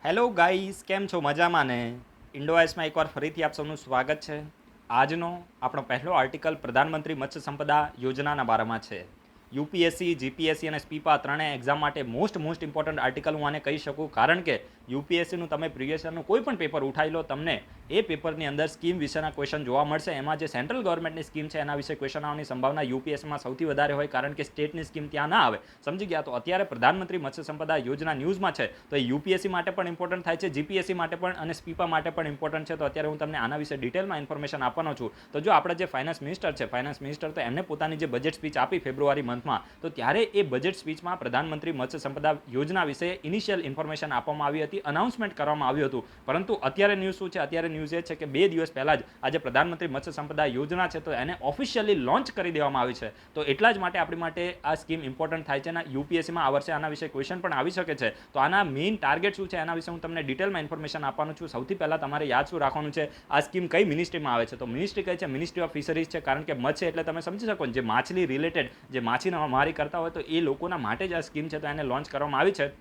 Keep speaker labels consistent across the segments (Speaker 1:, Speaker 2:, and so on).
Speaker 1: Hello guys, કેમ છો? મજામાં ને? ઇન્ડોઆઈસમાં એકવાર ફરીથી આપ સૌનું સ્વાગત છે. આજનો આપણો પહેલો આર્ટિકલ પ્રધાનમંત્રી મત્સ્ય સંપદા યોજનાના બારામાં છે. યુપીએસસી, જીપીએસસી અને સ્પીપા ત્રણેય એક્ઝામ માટે મોસ્ટ ઇમ્પોર્ટન્ટ આર્ટિકલ હું આને કહી શકું, કારણ કે યુપીએસસીનું તમે પ્રીવિયસ યરનું કોઈ પણ પેપર ઉઠાવી લો, તમને એ પેપરની અંદર સ્કીમ વિશેના ક્વેશ્ચન જોવા મળશે. એમાં જે સેન્ટ્રલ ગવર્મેન્ટની સ્કીમ છે એના વિશે ક્વેશ્ચન આવવાની સંભાવના યુપીએસસીમાં સૌથી વધારે હોય, કારણ કે સ્ટેટની સ્કીમ ત્યાં ના આવે. સમજી ગયા? તો અત્યારે પ્રધાનમંત્રી મત્સ્ય સંપદા યોજના ન્યૂઝમાં છે, તો એ યુપીએસસી માટે પણ ઇમ્પોર્ટન્ટ થાય છે, જીપીએસસી માટે પણ અને સ્પીપા માટે પણ ઇમ્પોર્ટન્ટ છે. તો અત્યારે હું તમને આના વિશે ડિટેલમાં ઇન્ફોર્મેશન આપવાનો છું. તો જો આપણે જે ફાઇનાન્સ મિનિસ્ટર તો એમને પોતાની જે બજેટ સ્પીચ આપી ફેબ્રુઆરી મંથમાં, તો ત્યારે એ બજેટ સ્પીચમાં પ્રધાનમંત્રી મત્સ્ય સંપદા યોજના વિશે ઇનિશિયલ ઇન્ફોર્મેશન આપવામાં આવી હતી, અનાઉન્સમેન્ટ કરવામાં આવ્યું હતું. પરંતુ અત્યારે ન્યૂઝ શું છે? અત્યારે ન્યૂઝ એ છે કે 2 દિવસ પહેલા જ આજે પ્રધાનમંત્રી મત્સ્ય સંપદા યોજના છે, તો એને ઓફિશિયલી લોન્ચ કરી દેવામાં આવી છે. તો એટલા જ માટે આપણી માટે આ સ્કીમ ઇમ્પોર્ટન્ટ થાય છે અને યુપીએસસીમાં આ વર્ષે આના વિશે ક્વેશ્ચન પણ આવી શકે છે. તો આના મેઇન ટાર્ગેટ શું છે એના વિશે હું તમને ડિટેલમાં ઇન્ફોર્મેશન આપવાનું છું. સૌથી પહેલાં તમારે યાદ શું રાખવાનું છે, આ સ્કીમ કઈ મિનિસ્ટ્રીમાં આવે છે? તો મિનિસ્ટ્રી કઈ છે? મિનિસ્ટ્રી ઓફ ફિશરીઝ છે, કારણ કે મત્સ્ય એટલે તમે સમજી શકો જે માછલી રિલેટેડ, જે માછીમારી કરતા હોય, તો એ લોકોના માટે જ આ સ્કીમ છે, તો એને લોન્ચ કરવામાં આવી છે.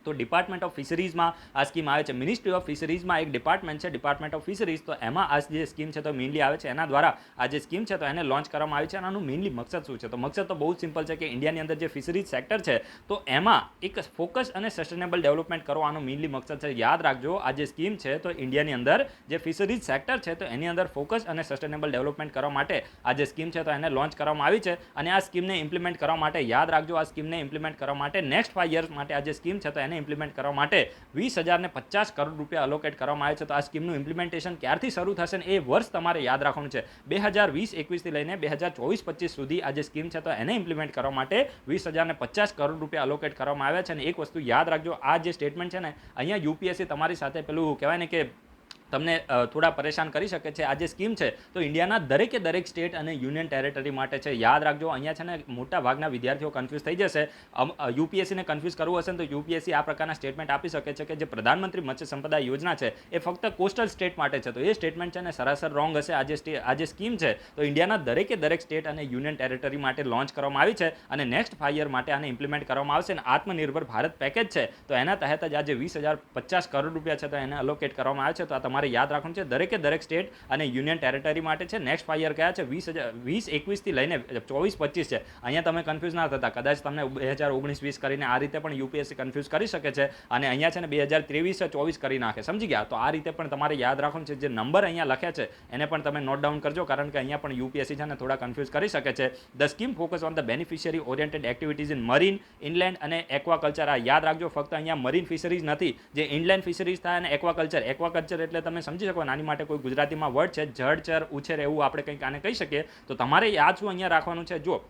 Speaker 1: તો ડિપાર્ટમેન્ટ ઓફ ફિશરીઝમાં આ સ્કીમ આવે છે. મિનિસ્ટ્રી ઓફ ફિશરીઝમાં એક ડિપાર્ટમેન્ટ છે, ડિપાર્ટમેન્ટ ઓફ ફિશરીઝ, તો એમાં આ જે સ્કીમ છે તો મેઇનલી આવે છે. એના દ્વારા આ જે સ્કીમ છે તો એને લોન્ચ કરવામાં આવી છે. અને આનું મેઇનલી મકસદ શું છે? તો મકસદ તો બહુ જ સિમ્પલ છે કે ઇન્ડિયાની અંદર જે ફિશરીઝ સેક્ટર છે તો એમાં એક ફોકસ અને સસ્ટેનેબલ ડેવલપમેન્ટ કરો, આનું મેઇનલી મકસદ છે. યાદ રાખજો, આ જે સ્કીમ છે તો ઇન્ડિયાની અંદર જે ફિશરીઝ સેક્ટર છે તો એની અંદર ફોકસ અને સસ્ટેનેબલ ડેવલપમેન્ટ કરવા માટે આ જે સ્કીમ છે તો એને લોન્ચ કરવામાં આવી છે. અને આ સ્કીમને ઇમ્પ્લિમેન્ટ કરવા માટે, યાદ રાખજો, આ સ્કીમને ઇમ્પ્લિમેન્ટ કરવા માટે નેક્સ્ટ 5 યર્સ માટે આ જે સ્કીમ છે તો એને ઇમ્પ્લિમેન્ટ કરવા માટે 20,050 કરોડ રૂપિયા અલોકેટ કરવામાં આવે છે. તો આ સ્કીમનું ઇમ્પ્લિમેન્ટેશન ક્યારથી શરૂ થશે ને એ વર્ષ તમારે યાદ રાખવાનું છે. 2020-21થી લઈને 2024-25 સુધી આ જે સ્કીમ છે તો એને ઇમ્પ્લિમેન્ટ કરવા માટે 20,050 કરોડ રૂપિયા અલોકેટ કરવામાં આવ્યા છે. અને એક વસ્તુ યાદ રાખજો, આ જે સ્ટેટમેન્ટ છે ને, અહીંયા યુપીએસસી તમારી સાથે પેલું કહેવાય ને કે તમને થોડા પરેશાન કરી શકે છે. આ જે સ્કીમ છે તો ઇન્ડિયાના દરેક સ્ટેટ અને યુનિયન ટેરેટરી માટે છે. યાદ રાખજો, અહીંયા છે ને મોટા ભાગના વિદ્યાર્થીઓ કન્ફ્યુઝ થઈ જશે. યુપીએસસીને કન્ફ્યુઝ કરવું હશે ને તો યુપીએસસી આ પ્રકારના સ્ટેટમેન્ટ આપી શકે છે કે જે પ્રધાનમંત્રી મત્સ્ય સંપદા યોજના છે એ ફક્ત કોસ્ટલ સ્ટેટ માટે છે. તો એ સ્ટેટમેન્ટ છે ને સરાસર રોંગ હશે. આ જે સ્કીમ છે તો ઇન્ડિયાના દરેક સ્ટેટ અને યુનિયન ટેરેટરી માટે લોન્ચ કરવામાં આવી છે અને નેક્સ્ટ 5 યર માટે આને ઇમ્પ્લિમેન્ટ કરવામાં આવશે. અને આત્મનિર્ભર ભારત પેકેજ છે તો એના તહેત જ આજે 20,050 કરોડ રૂપિયા છે તો એને અલોકેટ કરવામાં આવે છે. તો આ તમારે યાદ રાખવાનું છે. દરેક સ્ટેટ અને યુનિયન ટેરેટરી માટે છે. નેક્સ્ટ 5 યર કયા છે? 2021 થી લઈને 24-25 છે. અહીંયા તમે કન્ફ્યુઝ ના થતા, કદાચ તમને 2019-20 કરીને આ રીતે પણ યુપીએસસી કન્ફ્યુઝ કરી શકે છે અને અહીંયા છે ને 2023-24 કરી નાખે. સમજી ગયા? તો આ રીતે પણ તમારે યાદ રાખવાનું છે. જે નંબર અહીંયા લખ્યા છે એને પણ તમે નોટ ડાઉન કરજો, કારણ કે અહીંયા પણ યુપીએસસી છે ને થોડા કન્ફ્યુઝ કરી શકે છે. The scheme focus on the beneficiary oriented activities in marine, inland અને એક્વાકલ્ચર. આ યાદ રાખજો, ફક્ત અહીંયા મરીન ફિશરીઝ નથી, જે ઇનલેન્ડ ફિશરીઝ થાય અને એક્વાકલ્ચર એટલે તમે સમજી શકો આની માટે કોઈ ગુજરાતીમાં વર્ડ છે, જળચર ઉછેર, એવું આપણે કંઈક આને કહી શકીએ. તો તમારે યાદ શું અહીંયા રાખવાનું છે? જો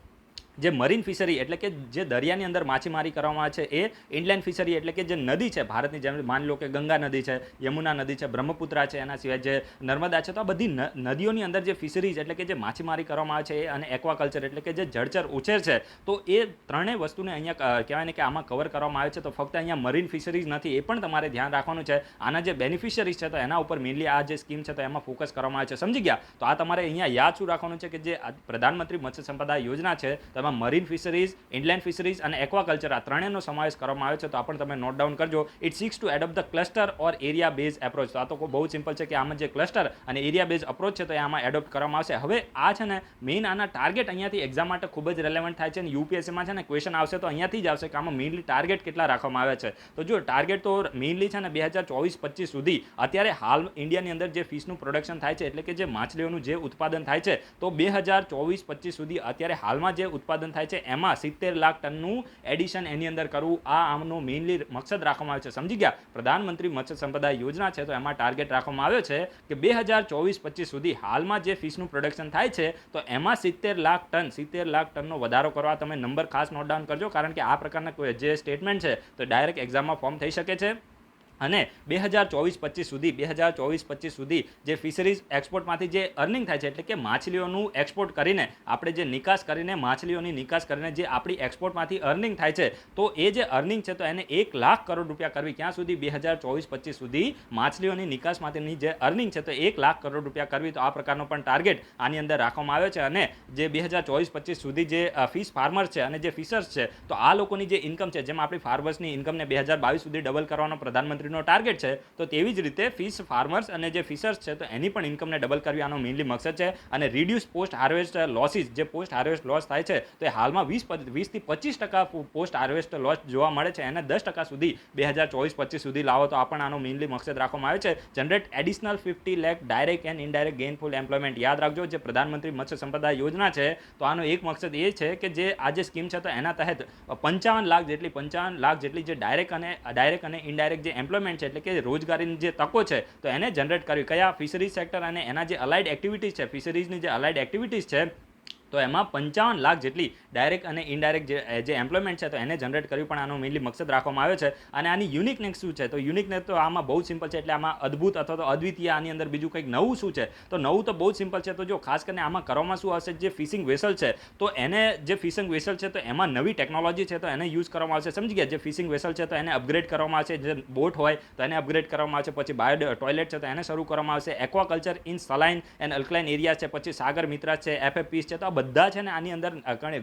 Speaker 1: જે મરીન ફિશરી એટલે કે જે દરિયાની અંદર માછીમારી કરવામાં આવે છે, એ ઇનલેન્ડ ફિશરી એટલે કે જે નદી છે ભારતની, જેમ માની લો કે ગંગા નદી છે, યમુના નદી છે, બ્રહ્મપુત્રા છે, એના સિવાય જે નર્મદા છે, તો આ બધી નદીઓની અંદર જે ફિશરીઝ એટલે કે જે માછીમારી કરવામાં આવે છે અને એક્વાકલ્ચર એટલે કે જે જળચર ઉછેર છે, તો એ ત્રણેય વસ્તુને અહીંયા કહેવાય ને કે આમાં કવર કરવામાં આવે છે. તો ફક્ત અહીંયા મરીન ફિશરીઝ નથી, એ પણ તમારે ધ્યાન રાખવાનું છે. આના જે બેનિફિશરીઝ છે તો એના ઉપર મેઇનલી આ જે સ્કીમ છે તો એમાં ફોકસ કરવામાં આવે છે. સમજી ગયા? તો આ તમારે અહીંયા યાદ શું રાખવાનું છે કે જે પ્રધાનમંત્રી મત્સ્ય સંપદા યોજના છે તેમાં મરીન ફિશરીઝ, ઇનલેન્ડ ફિશરીઝ અને એક્વાકલ્ચર આ ત્રણેયનો સમાવેશ કરવામાં આવે છે. તો આ પણ તમે નોટ ડાઉન કરજો. It seeks to adopt the cluster or area base approach. તો આ તો બહુ સિમ્પલ છે કે આમાં જે ક્લસ્ટર અને એરિયા બેઝ અપ્રોચ છે તો એ આમાં એડોપ્ટ કરવામાં આવશે. હવે આ છે ને મેઇન આના ટાર્ગેટ અહીંયાથી એક્ઝામ માટે ખૂબ જ રેલેવન્ટ થાય છે અને યુપીએસસીમાં છે ને ક્વેશ્ચન આવશે તો અહીંયાથી જ આવશે કે આમાં મેઇનલી ટાર્ગેટ કેટલા રાખવામાં આવે છે. તો જો ટાર્ગેટ તો મેઇનલી છે ને 2024-25 સુધી અત્યારે હાલ ઇન્ડિયાની અંદર જે ફિશનું પ્રોડક્શન થાય છે એટલે કે જે માછલીઓનું જે ઉત્પાદન થાય છે તો 2024-25 સુધી અત્યારે હાલમાં જે ઉત્પાદન થાય છે એમાં 70 લાખ ટનનું એડિશન એની અંદર કરવું, આ આમનો મેઇનલી મકસદ રાખવામાં આવે છે. સમજી ગયા? પ્રધાનમંત્રી મત્સ્ય સંપદા યોજના છે તો એમાં ટાર્ગેટ રાખવામાં આવ્યો છે કે 2024-25 સુધી હાલમાં જે ફિશનું પ્રોડક્શન થાય છે તો એમાં 70 લાખ ટનનો વધારો કરવા. તમે નંબર ખાસ નોટ ડાઉન કરજો, કારણ કે આ પ્રકારના જે સ્ટેટમેન્ટ છે તો ડાયરેક્ટ એક્ઝામમાં ફોર્મ થઈ શકે છે. અને 2024-25 સુધી જે ફિશરીઝ એક્સપોર્ટમાંથી જે અર્નિંગ થાય છે એટલે કે માછલીઓનું એક્સપોર્ટ કરીને આપણે જે નિકાસ કરીને માછલીઓની નિકાસ કરીને જે આપણી એક્સપોર્ટમાંથી અર્નિંગ થાય છે તો એ જે અર્નિંગ છે તો એને 1 લાખ કરોડ રૂપિયા કરવી. ક્યાં સુધી? 2024-25 સુધી માછલીઓની નિકાસમાંથીની જે અર્નિંગ છે તો 1 લાખ કરોડ રૂપિયા કરવી. તો આ પ્રકારનો પણ ટાર્ગેટ આની અંદર રાખવામાં આવ્યો છે. અને જે 2024-25 સુધી જે ફિશ ફાર્મર્સ છે અને જે ફિશર્સ છે તો આ લોકોની જે ઇન્કમ છે, જેમ આપણી ફાર્મર્સની ઇન્કમને 2022 સુધી ડબલ કરવાનો પ્રધાનમંત્રી ગવર્મેન્ટનો ટાર્ગેટ છે, તો તેવી જ રીતે ફિશ ફાર્મર્સ અને જે ફિશર્સ છે તો એની પણ ઇન્કમને ડબલ કરવી આનો મેઇનલી મકસદ છે. અને રિડ્યુસ પોસ્ટ હાર્વેસ્ટ લોસીસ, જે પોસ્ટ હાર્વેસ્ટ લોસ થાય છે તો એ હાલમાં 20 થી 25% પોસ્ટ હાર્વેસ્ટ લોસ જોવા મળે છે, એને 10% સુધી 2024-25 સુધી લાવો, તો આ પણ આનો મેઇનલી મકસદ રાખવામાં આવે છે. Generate additional 50 lakh direct and indirect gainful employment. યાદ રાખજો, જે પ્રધાનમંત્રી મત્સ્ય સંપદા યોજના છે તો આનો એક મકસદ એ છે કે જે આ જે સ્કીમ છે તો એના તહેત 55 લાખ જેટલી જે ડાયરેક્ટ અને ઇનડાયરેક્ટ જે એમ્પ્લોયમેન્ટ છે, એટલે કે રોજગારીની જે તકો છે તો એને જનરેટ કરવી. કયા? ફિશરીઝ સેક્ટર અને એના જે અલાઇડ એક્ટિવિટીઝ છે, ફિશરીઝની જે અલાઇડ એક્ટિવિટીઝ છે તો એમાં 55 લાખ જેટલી ડાયરેક્ટ અને ઇનડાયરેક્ટ જે એમ્પ્લોયમેન્ટ છે તો એને જનરેટ કરવી પણ આનો મેઇનલી મકસદ રાખવામાં આવ્યો છે. અને આની યુનિકનેસ શું છે? તો યુનિકનેસ તો આમાં બહુ સિમ્પલ છે, એટલે આમાં અદ્ભુત અથવા તો અદ્વિતીય આની અંદર બીજું કંઈક નવું શું છે? તો નવું તો બહુ જ સિમ્પલ છે. તો જો ખાસ કરીને આમાં કરવામાં શું આવશે, જે ફિશિંગ વેસલ છે તો એને જે ફિશિંગ વેસલ છે તો એમાં નવી ટેકનોલોજી છે તો એને યુઝ કરવામાં આવશે. સમજી ગયા? જે ફિશિંગ વેસલ છે તો એને અપગ્રેડ કરવામાં આવશે, જે બોટ હોય તો એને અપગ્રેડ કરવામાં આવશે, પછી બાયો ટોયલેટ છે તો એને શરૂ કરવામાં આવશે, aquaculture in સલાઇન and alkaline area છે, પછી સાગર મિત્રા છે, એફએફપીસ છે, તો આ બધા છે ને આની અંદર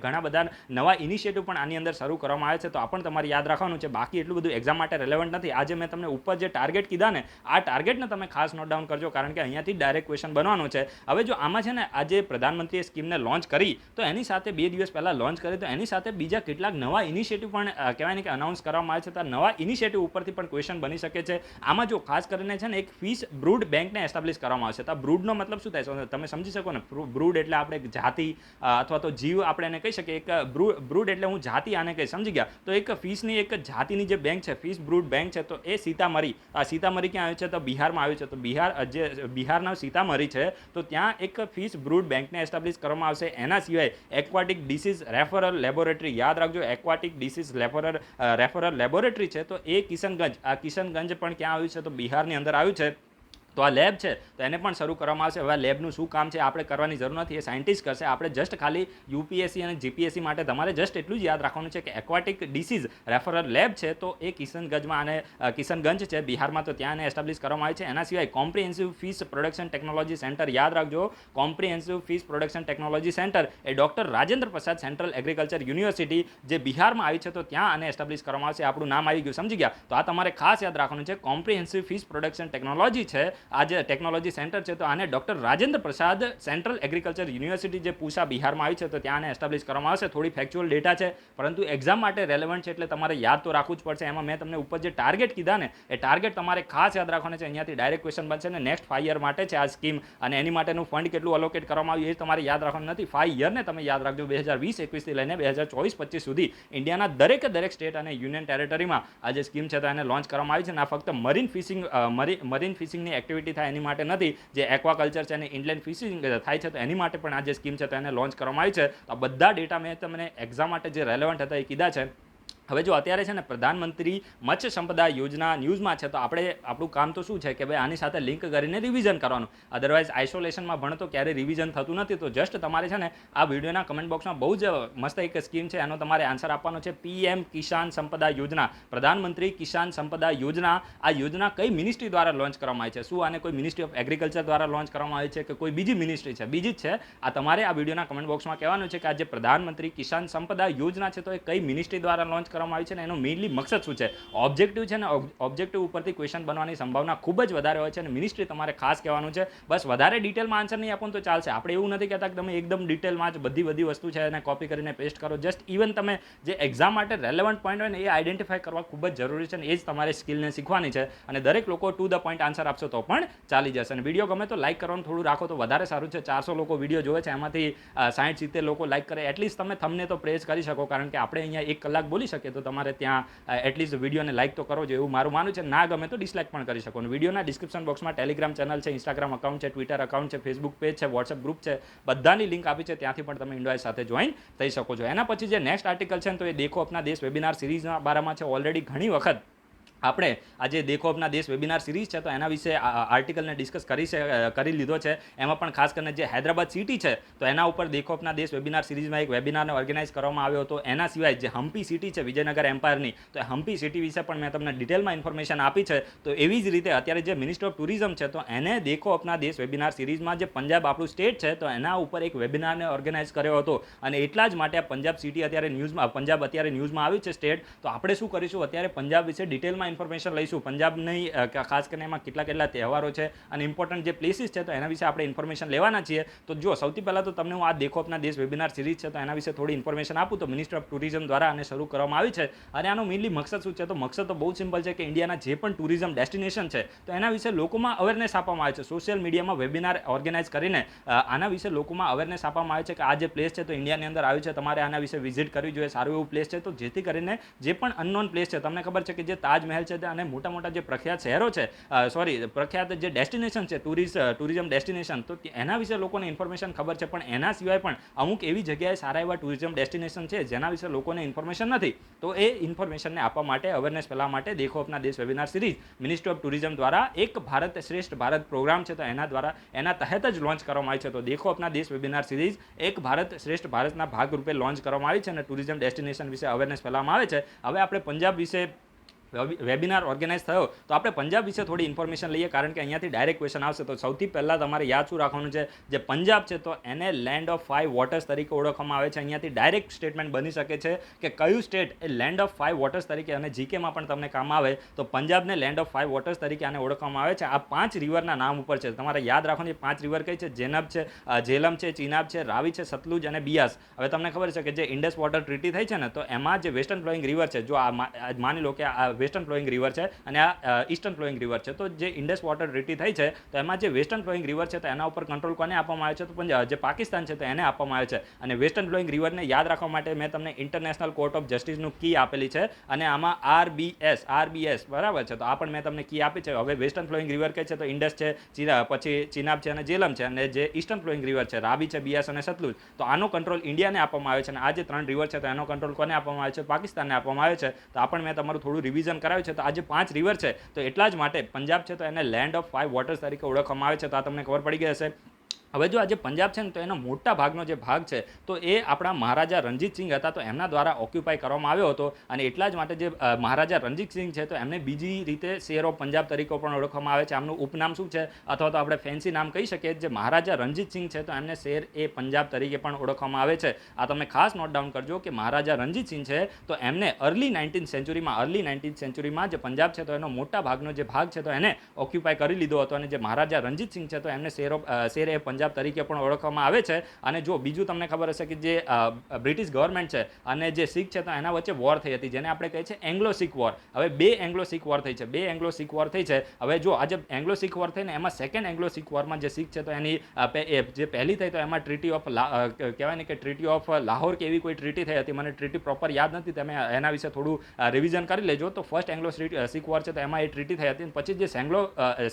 Speaker 1: ઘણા બધા નવા ઇનિશિયેટિવ પણ આની અંદર શરૂ કરવામાં આવે છે. તો આ પણ તમારે યાદ રાખવાનું છે. બાકી એટલું બધું એક્ઝામ માટે રેલેવન્ટ નથી. આજે મેં તમને ઉપર જે ટાર્ગેટ કીધા ને, આ ટાર્ગેટને તમે ખાસ નોટ ડાઉન કરજો, કારણ કે અહીંયાથી ડાયરેક્ટ ક્વેશ્ચન બનવાનો છે. હવે જો આમાં છે ને આજે પ્રધાનમંત્રીએ સ્કીમને લોન્ચ કરી તો એની સાથે 2 દિવસ પહેલા લોન્ચ કરી, તો એની સાથે બીજા કેટલાક નવા ઇનિશિયેટિવ પણ કહેવાય ને કે અનાઉન્સ કરવામાં આવે છે. તો નવા ઇનિશિયેટિવ ઉપરથી પણ ક્વેશ્ચન બની શકે છે. આમાં જો ખાસ કરીને છે ને એક ફિશ બ્રૂડ બેંકને એસ્ટાબ્લિશ કરવામાં આવશે. તો આ બ્રૂડનો મતલબ શું થાય છે તમે સમજી શકો ને? બ્રૂડ એટલે આપણે એક જાતિ અથવા તો જીવ આપણે એને કહી શકીએ. એક બ્રૂડ એટલે હું જાતિ આને કહી, સમજી ગયા? તો એક ફિશની એક જાતિની જે બેંક છે, ફિશ બ્રૂડ બેંક છે, તો એ સીતામઢી ક્યાં આવ્યું છે? તો બિહારમાં આવ્યું છે. તો બિહારના સીતામઢી છે તો ત્યાં એક ફિશ બ્રૂડ બેંકને એસ્ટાબ્લિશ કરવામાં આવશે. એના સિવાય એક્વાટિક ડિસીઝ રેફરલ લેબોરેટરી, યાદ રાખજો, એક્વાટિક ડિસીઝ રેફરલ લેબોરેટરી છે તો એ કિશનગંજ પણ ક્યાં આવ્યું છે? તો બિહારની અંદર આવ્યું છે. તો આ લેબ છે તો એને પણ શરૂ કરવામાં આવશે. હવે લેબનું શું કામ છે આપણે કરવાની જરૂર નથી, એ સાયન્ટિસ્ટ કરશે. આપણે જસ્ટ ખાલી યુપીએસસી અને જીપીએસસી માટે તમારે જસ્ટ એટલું જ યાદ રાખવાનું છે કે એક્વાટિક ડિસીઝ રેફરલ લેબ છે તો એ કિશનગંજ છે બિહારમાં, તો ત્યાં એને એસ્ટાબ્લિશ કરવામાં આવી છે. એના સિવાય comprehensive fish production technology centre, યાદ રાખજો, comprehensive fish production technology centre એ doctor Rajendra Prasad central agriculture university જે બિહારમાં આવી છે તો ત્યાં આને એસ્ટાબ્લિશ કરવામાં આવશે. આપણું નામ આવી ગયું, સમજી ગયા? તો આ તમારે ખાસ યાદ રાખવાનું છે. કોમ્પ્રિહેન્સિવ ફિશ પ્રોડક્શન ટેકનોલોજી છે, આ જે ટેકનોલોજી સેન્ટર છે તો આને doctor Rajendra Prasad central agriculture university જે પૂસા બિહારમાં આવી છે તો ત્યાં આને એસ્ટાબ્લિશ કરવામાં આવશે. થોડી ફેક્ચ્યુઅલ ડેટા છે પરંતુ એક્ઝામ માટે રેલેવન્ટ છે એટલે તમારે યાદ તો રાખવું જ પડશે. એમાં મેં તમને ઉપર જે ટાર્ગેટ કીધા ને એ ટાર્ગેટ તમારે ખાસ યાદ રાખવાના છે. અહીંયાથી ડાયરેક્ટ ક્વેશ્ચન બનશે ને નેક્સ્ટ 5 યર માટે છે આ સ્કીમ, અને એની માટેનું ફંડ કેટલું અલોકેટ કરવામાં આવ્યું એ તમારે યાદ રાખવાનું નથી. 5 યરને તમે યાદ રાખજો, 2020-21 થી લઈને 2024-25 સુધી ઇન્ડિયાના દરેક સ્ટેટ અને યુનિયન ટેરેટરીમાં આ જે સ્કીમ છે તો એને લોન્ચ કરવામાં આવી છે. અને આ ફક્ત મરીન ફિશિંગની એક્ટિવિટી થાય એની માટે નથી, જે એક્વાકલ્ચર છે અને ઇનલેન્ડ ફિશિંગ થાય છે તો એની માટે પણ આ જે સ્કીમ છે તો એને લોન્ચ કરવામાં આવી છે. તો આ બધા ડેટા મેં તમને એક્ઝામ માટે જે રેલેવન્ટ હતા એ કીધા છે. હવે જો અત્યારે છે ને પ્રધાનમંત્રી મત્સ્ય સંપદા યોજના ન્યૂઝમાં છે તો આપણું કામ તો શું છે કે ભાઈ આની સાથે લિંક કરીને રિવિઝન કરવાનું. અધરવાઇઝ આઇસોલેશનમાં ભણતો ક્યારે રિવિઝન થતું નથી. તો જસ્ટ તમારે છે ને આ વિડીયોના કમેન્ટ બોક્સમાં બહુ જ મસ્ત એક સ્કીમ છે, એનો તમારે આન્સર આપવાનો છે. પીએમ કિસાન સંપદા યોજના, પ્રધાનમંત્રી કિસાન સંપદા યોજના. આ યોજના કઈ મિનિસ્ટ્રી દ્વારા લોન્ચ કરવામાં આવી છે? શું આને કોઈ મિનિસ્ટ્રી ઓફ એગ્રીકલ્ચર દ્વારા લોન્ચ કરવામાં આવી છે કે કોઈ બીજી મિનિસ્ટ્રી છે? બીજી જ છે. આ તમારે આ વિડીયોના કમેન્ટ બોક્સમાં કહેવાનું છે કે આ જે પ્રધાનમંત્રી કિસાન સંપદા યોજના છે તો એ કઈ મિનિસ્ટ્રી દ્વારા લોન્ચ કરવામાં આવી છે ને એનો મેઇનલી મકસદ શું છે? ઓબ્જેક્ટિવ છે ને ઓબ્જેક્ટિવ ઉપરથી ક્વેશ્ચન બનવાની સંભાવના ખૂબ જ વધારે હોય છે અને મિનિસ્ટ્રી તમારે ખાસ કહેવાનું છે. બસ વધારે ડિટેલમાં આન્સર નહીં આપો તો ચાલશે. આપણે એવું નથી કહેતા કે તમે એકદમ ડિટેલમાં જ બધી વસ્તુ છે એને કોપી કરીને પેસ્ટ કરો. જસ્ટ ઇવન તમે જે એક્ઝામ માટે રેલેવન્ટ પોઈન્ટ હોય ને એ આઈડેન્ટિફાય કરવા ખૂબ જ જરૂરી છે અને એ જ તમારે સ્કિલને શીખવાની છે. અને દરેક લોકો ટુ ધ પોઈન્ટ આન્સર આપશો તો પણ ચાલી જશે. અને વિડીયો ગમે તો લાઈક કરવાનું થોડું રાખો તો વધારે સારું છે. 400 લોકો વિડીયો જોવે છે, એમાંથી 60-70 લોકો લાઈક કરે. એટલીસ્ટ તમે થમને તો પ્રેઝ કરી શકો, કારણ કે આપણે અહીંયા 1 કલાક બોલી શકીએ તો તમારે ત્યાં એટલીસ્ટ વિડીયોને લાઈક તો કરો છો એવું મારું માનવું છે. ના ગમે તો ડિસલાઈક પણ કરી શકો. વિડીયોના ડિસ્ક્રિપ્શન બોક્સમાં ટેલિગ્રામ ચેનલ છે, ઇન્સ્ટાગ્રામ અકાઉન્ટ છે, ટ્વિટર અકાઉન્ટ છે, ફેસબુક પેજ છે, વોટ્સએપ ગ્રુપ છે, બધાની લિંક આપી છે. ત્યાંથી પણ તમે ઇન્ડોઆઈ સાથે જોઈન થઈ શકો છો. એના પછી જે નેક્સ્ટ આર્ટિકલ છે તો એ દેખો અપના દેશ વેબિનાર સિરીઝના બારામાં છે. ઓલરેડી ઘણી વખત આપણે આજે દેખો અપના દેશ વેબિનાર સિરીઝ છે તો એના વિશે આર્ટિકલને ડિસ્કસ કરી લીધો છે. એમાં પણ ખાસ કરીને જે હૈદરાબાદ સિટી છે તો એના ઉપર દેખો અપના દેશ વેબિનાર સિરીઝમાં એક વેબિનારને ઓર્ગેનાઇઝ કરવામાં આવ્યો હતો. એના સિવાય જે હમ્પી સિટી છે વિજયનગર એમ્પાયરની, તો હમ્પી સિટી વિશે પણ મેં તમને ડિટેલમાં ઇન્ફોર્મેશન આપી છે. તો એવી જ રીતે અત્યારે જે મિનિસ્ટર ઓફ ટુરિઝમ છે તો એને દેખો અપના દેશ વેબિનાર સિરીઝમાં જે પંજાબ આપણું સ્ટેટ છે તો એના ઉપર એક વેબિનારને ઓર્ગેનાઇઝ કર્યો હતો. અને એટલા જ માટે આ પંજાબ સિટી અત્યારે ન્યૂઝમાં આવ્યું છે સ્ટેટ. તો આપણે શું કરીશું, અત્યારે પંજાબ વિશે ડિટેલમાં ડિટેલમાં ઇન્ફોર્મેશન લઈશું. પંજાબની ખાસ કરીને એમાં કેટલા તહેવારો છે અને ઇમ્પોર્ટન્ટ જે પ્લેસીસ છે તો એના વિશે આપણે ઇન્ફોર્મેશન લેવાના છીએ. તો જો સૌથી પહેલાં તો તમને હું આ દેખો આપના દેશ વેબિનાર સિરીઝ છે તો એના વિશે થોડી ઇન્ફોર્મેશન આપું. તો મિનિસ્ટ્રી ઓફ ટુરિઝમ દ્વારા આને શરૂ કરવામાં આવી છે અને આનો મેઇનલી મકસદ શું છે? તો મકસદ તો બહુ સિમ્પલ છે કે ઇન્ડિયાના જે પણ ટુરિઝમ ડેસ્ટિનેશન છે તો એના વિશે લોકોમાં અવેરનેસ આપવામાં આવે છે. સોશિયલ મીડિયામાં વેબિનાર ઓર્ગેનાઇઝ કરીને આના વિશે લોકોમાં અવેરનેસ આપવામાં આવે છે કે આ જે પ્લેસ છે તો ઇન્ડિયાની અંદર આવ્યું છે, તમારે આના વિશે વિઝિટ કરવી જોઈએ, સારું એવું પ્લેસ છે. તો જેથી કરીને જે પણ અનનોન પ્લેસ છે, તમને ખબર છે કે જે તાજમહેલ છે અને મોટા મોટા જે પ્રખ્યાત શહેરો છે, પ્રખ્યાત જે ડેસ્ટિનેશન છે ટુરિઝમ ડેસ્ટિનેશન, તો એના વિશે લોકોને ઇન્ફોર્મેશન ખબર છે. પણ એના સિવાય પણ અમુક એવી જગ્યાએ સારા એવા ટુરિઝમ ડેસ્ટિનેશન છે જેના વિશે લોકોને ઇન્ફોર્મેશન નથી. તો એ ઇન્ફોર્મેશનને આપવા માટે, અવેરનેસ ફેલાવવા માટે દેખો આપના દેશ webinar series ministry of tourism દ્વારા એક ભારત શ્રેષ્ઠ ભારત પ્રોગ્રામ છે તો એના તહેત જ લોન્ચ કરવામાં આવી છે. તો દેખો આપના દેશ વેબિનાર સિરીઝ એક ભારત શ્રેષ્ઠ ભારતના ભાગરૂપે લોન્ચ કરવામાં આવી છે અને ટુરિઝમ ડેસ્ટિનેશન વિશે અવેરનેસ ફેલાવવામાં આવે છે. હવે આપણે પંજાબ વિશે વેબિનાર ઓર્ગેનાઇઝ થયો તો આપણે પંજાબ વિશે થોડી ઇન્ફોર્મેશન લઈએ, કારણ કે અહીંયાથી ડાયરેક્ટ ક્વેશ્ચન આવશે. તો સૌથી પહેલાં તમારે યાદ શું રાખવાનું છે? જે પંજાબ છે તો એને લેન્ડ ઓફ 5 વોટર્સ તરીકે ઓળખવામાં આવે છે. અહીંયાથી ડાયરેક્ટ સ્ટેટમેન્ટ બની શકે છે કે કયું સ્ટેટ એ લેન્ડ ઓફ 5 વોટર્સ તરીકે, અને જીકેમાં પણ તમને કામ આવે તો પંજાબને લેન્ડ ઓફ 5 વોટર્સ તરીકે આને ઓળખવામાં આવે છે. આ 5 રિવરના નામ ઉપર છે. તમારે યાદ રાખવાની 5 રિવર કઈ છે? જેનબ છે, ઝેલમ છે, ચિનાબ છે, રાવી છે, સતલુજ અને બિયાસ. હવે તમને ખબર છે કે જે ઇન્ડસ વોટર ટ્રીટી થઈ છે ને તો એમાં જે વેસ્ટર્ન ફ્લોઈંગ રિવર છે, જો આ માની લો કે આ વેસ્ટર્ન ફ્લોઈંગ રિવર છે અને આ ઈસ્ટર્ન ફ્લોઈંગ રિવર છે, તો જે ઇન્ડસ વોટર ટ્રીટી થઈ છે તો એમાં જે વેસ્ટર્ન ફ્લોઈંગ રિવર છે તો એના ઉપર કંટ્રોલ કોને આપવામાં આવે છે? તો જે પાકિસ્તાન છે તો એને આપવામાં આવે છે. અને વેસ્ટર્ન ફ્લોઈંગ રિવરને યાદ રાખવા માટે મેં તમને ઇન્ટરનેશનલ કોર્ટ ઓફ જસ્ટિસનું કી આપેલી છે અને આમાં આરબીએસ બરાબર છે, તો આ પણ મેં તમને કી આપી છે. હવે વેસ્ટર્ન ફ્લોઈંગ રિવર કે છે તો ઇન્ડસ છે, પછી ચિનાબ છે અને ઝેલમ છે, અને જે ઈસ્ટર્ન ફ્લોઈંગ રિવર છે રાવી છે, બિયાસ અને સતલુજ, તો આનો કંટ્રોલ ઇન્ડિયાને આપવામાં આવે છે. અને આ જે 3 રિવર છે તો એનો કંટ્રોલ કોને આપવામાં આવે છે? પાકિસ્તાનને આપવામાં આવે છે. તો આ પણ મેં તમારું થોડું રિવિઝન કરાવ્યું છે. તો આ જે 5 રિવર છે તો એટલા જ માટે પંજાબ છે તો એને લેન્ડ ઓફ 5 વોટર્સ તરીકે ઓળખવામાં આવે છે. તો આ તમને ખબર પડી ગઈ હશે. હવે જો આજે પંજાબ છે ને તો એનો મોટા ભાગનો જે ભાગ છે તો એ આપણા મહારાજા રણજીત સિંહ હતા તો એમના દ્વારા ઓક્યુપાય કરવામાં આવ્યો હતો. અને એટલા જ માટે જે મહારાજા રણજીત સિંહ છે તો એમને બીજી રીતે શેર ઓફ પંજાબ તરીકે પણ ઓળખવામાં આવે છે. આમનું ઉપનામ શું છે, અથવા તો આપણે ફેન્સી નામ કહી શકીએ, જે મહારાજા રણજીત સિંહ છે તો એમને શેર એ પંજાબ તરીકે પણ ઓળખવામાં આવે છે. આ તમે ખાસ નોટ ડાઉન કરજો કે મહારાજા રણજીત સિંહ છે તો એમને અર્લી 19th સેન્ચુરીમાં જે પંજાબ છે તો એનો મોટા ભાગનો જે ભાગ છે તો એને ઓક્યુપાય કરી લીધો હતો. અને જે મહારાજા રણજીત સિંહ છે તો એમને શેર એ પંજાબ તરીકે પણ ઓળખવામાં આવે છે. અને જો બીજું તમને ખબર હશે કે જે બ્રિટિશ ગવર્મેન્ટ છે અને જે શીખ છે તો એના વચ્ચે વોર થઈ હતી, જેને આપણે કહીએ છીએ એંગ્લો શીખ વોર. હવે 2 એંગ્લો શીખ વોર થઈ છે. હવે જો આજે એંગ્લો શીખ વોર થઈને એમાં સેકન્ડ એંગ્લો શીખ વોરમાં જે શીખ છે તો એની જે પહેલી થઈ તો એમાં ટ્રીટી ઓફ કહેવાય ને કે ટ્રીટી ઓફ લાહોર કે એવી કોઈ ટ્રીટી થઈ હતી. મને ટ્રીટી પ્રોપર યાદ નથી, તમે એના વિશે થોડું રિવિઝન કરી લેજો. તો ફર્સ્ટ એંગ્લો શીખ વોર છે તો એમાં એ ટ્રીટી થઈ હતી. પછી જે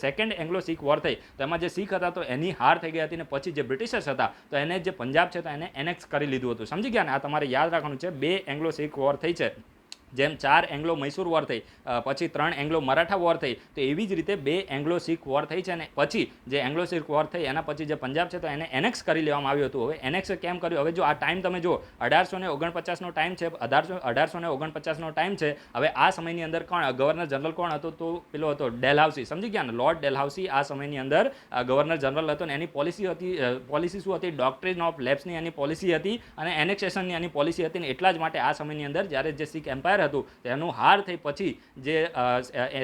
Speaker 1: સેકન્ડ એંગ્લો શીખ વોર થઈ તો એમાં જે શીખ હતા તો એની હાર થઈ ગઈ હતી. અને પછી જે બ્રિટિશર્સ હતા તો એને જે પંજાબ છે તો એને એનેક્સ કરી લીધું હતું. સમજી ગયા ને? આ તમારે યાદ રાખવાનું છે. 2 એંગ્લો શીખ વોર થઈ છે. જેમ 4 એંગ્લો મૈસૂર વોર થઈ, પછી 3 એંગ્લો મરાઠા વોર થઈ, તો એવી જ રીતે 2 એંગ્લો શીખ વોર થઈ છે. અને પછી જે એંગ્લો શીખ વોર થઈ એના પછી જે પંજાબ છે તો એને એનેક્સ કરી લેવામાં આવ્યું હતું. હવે એનેક્સ કેમ કર્યું? હવે જો આ ટાઈમ તમે જો 1849નો ટાઈમ છે, 1849નો ટાઈમ છે. હવે આ સમયની અંદર ગવર્નર જનરલ કોણ હતો? તો પેલો હતો ડેલહાઉસી. સમજી ગયા ને? લોર્ડ ડેલહાઉસી આ સમયની અંદર ગવર્નર જનરલ હતો. અને એની પોલિસી શું હતી? ડોક્ટ્રિન ઓફ લેપ્સની એની પોલિસી હતી અને એનેક્સેશનની એની પોલિસી હતી. ને એટલા જ માટે આ સમયની અંદર જ્યારે જે શીખ એમ્પાયર હતું તેનું હાર થઈ પછી જે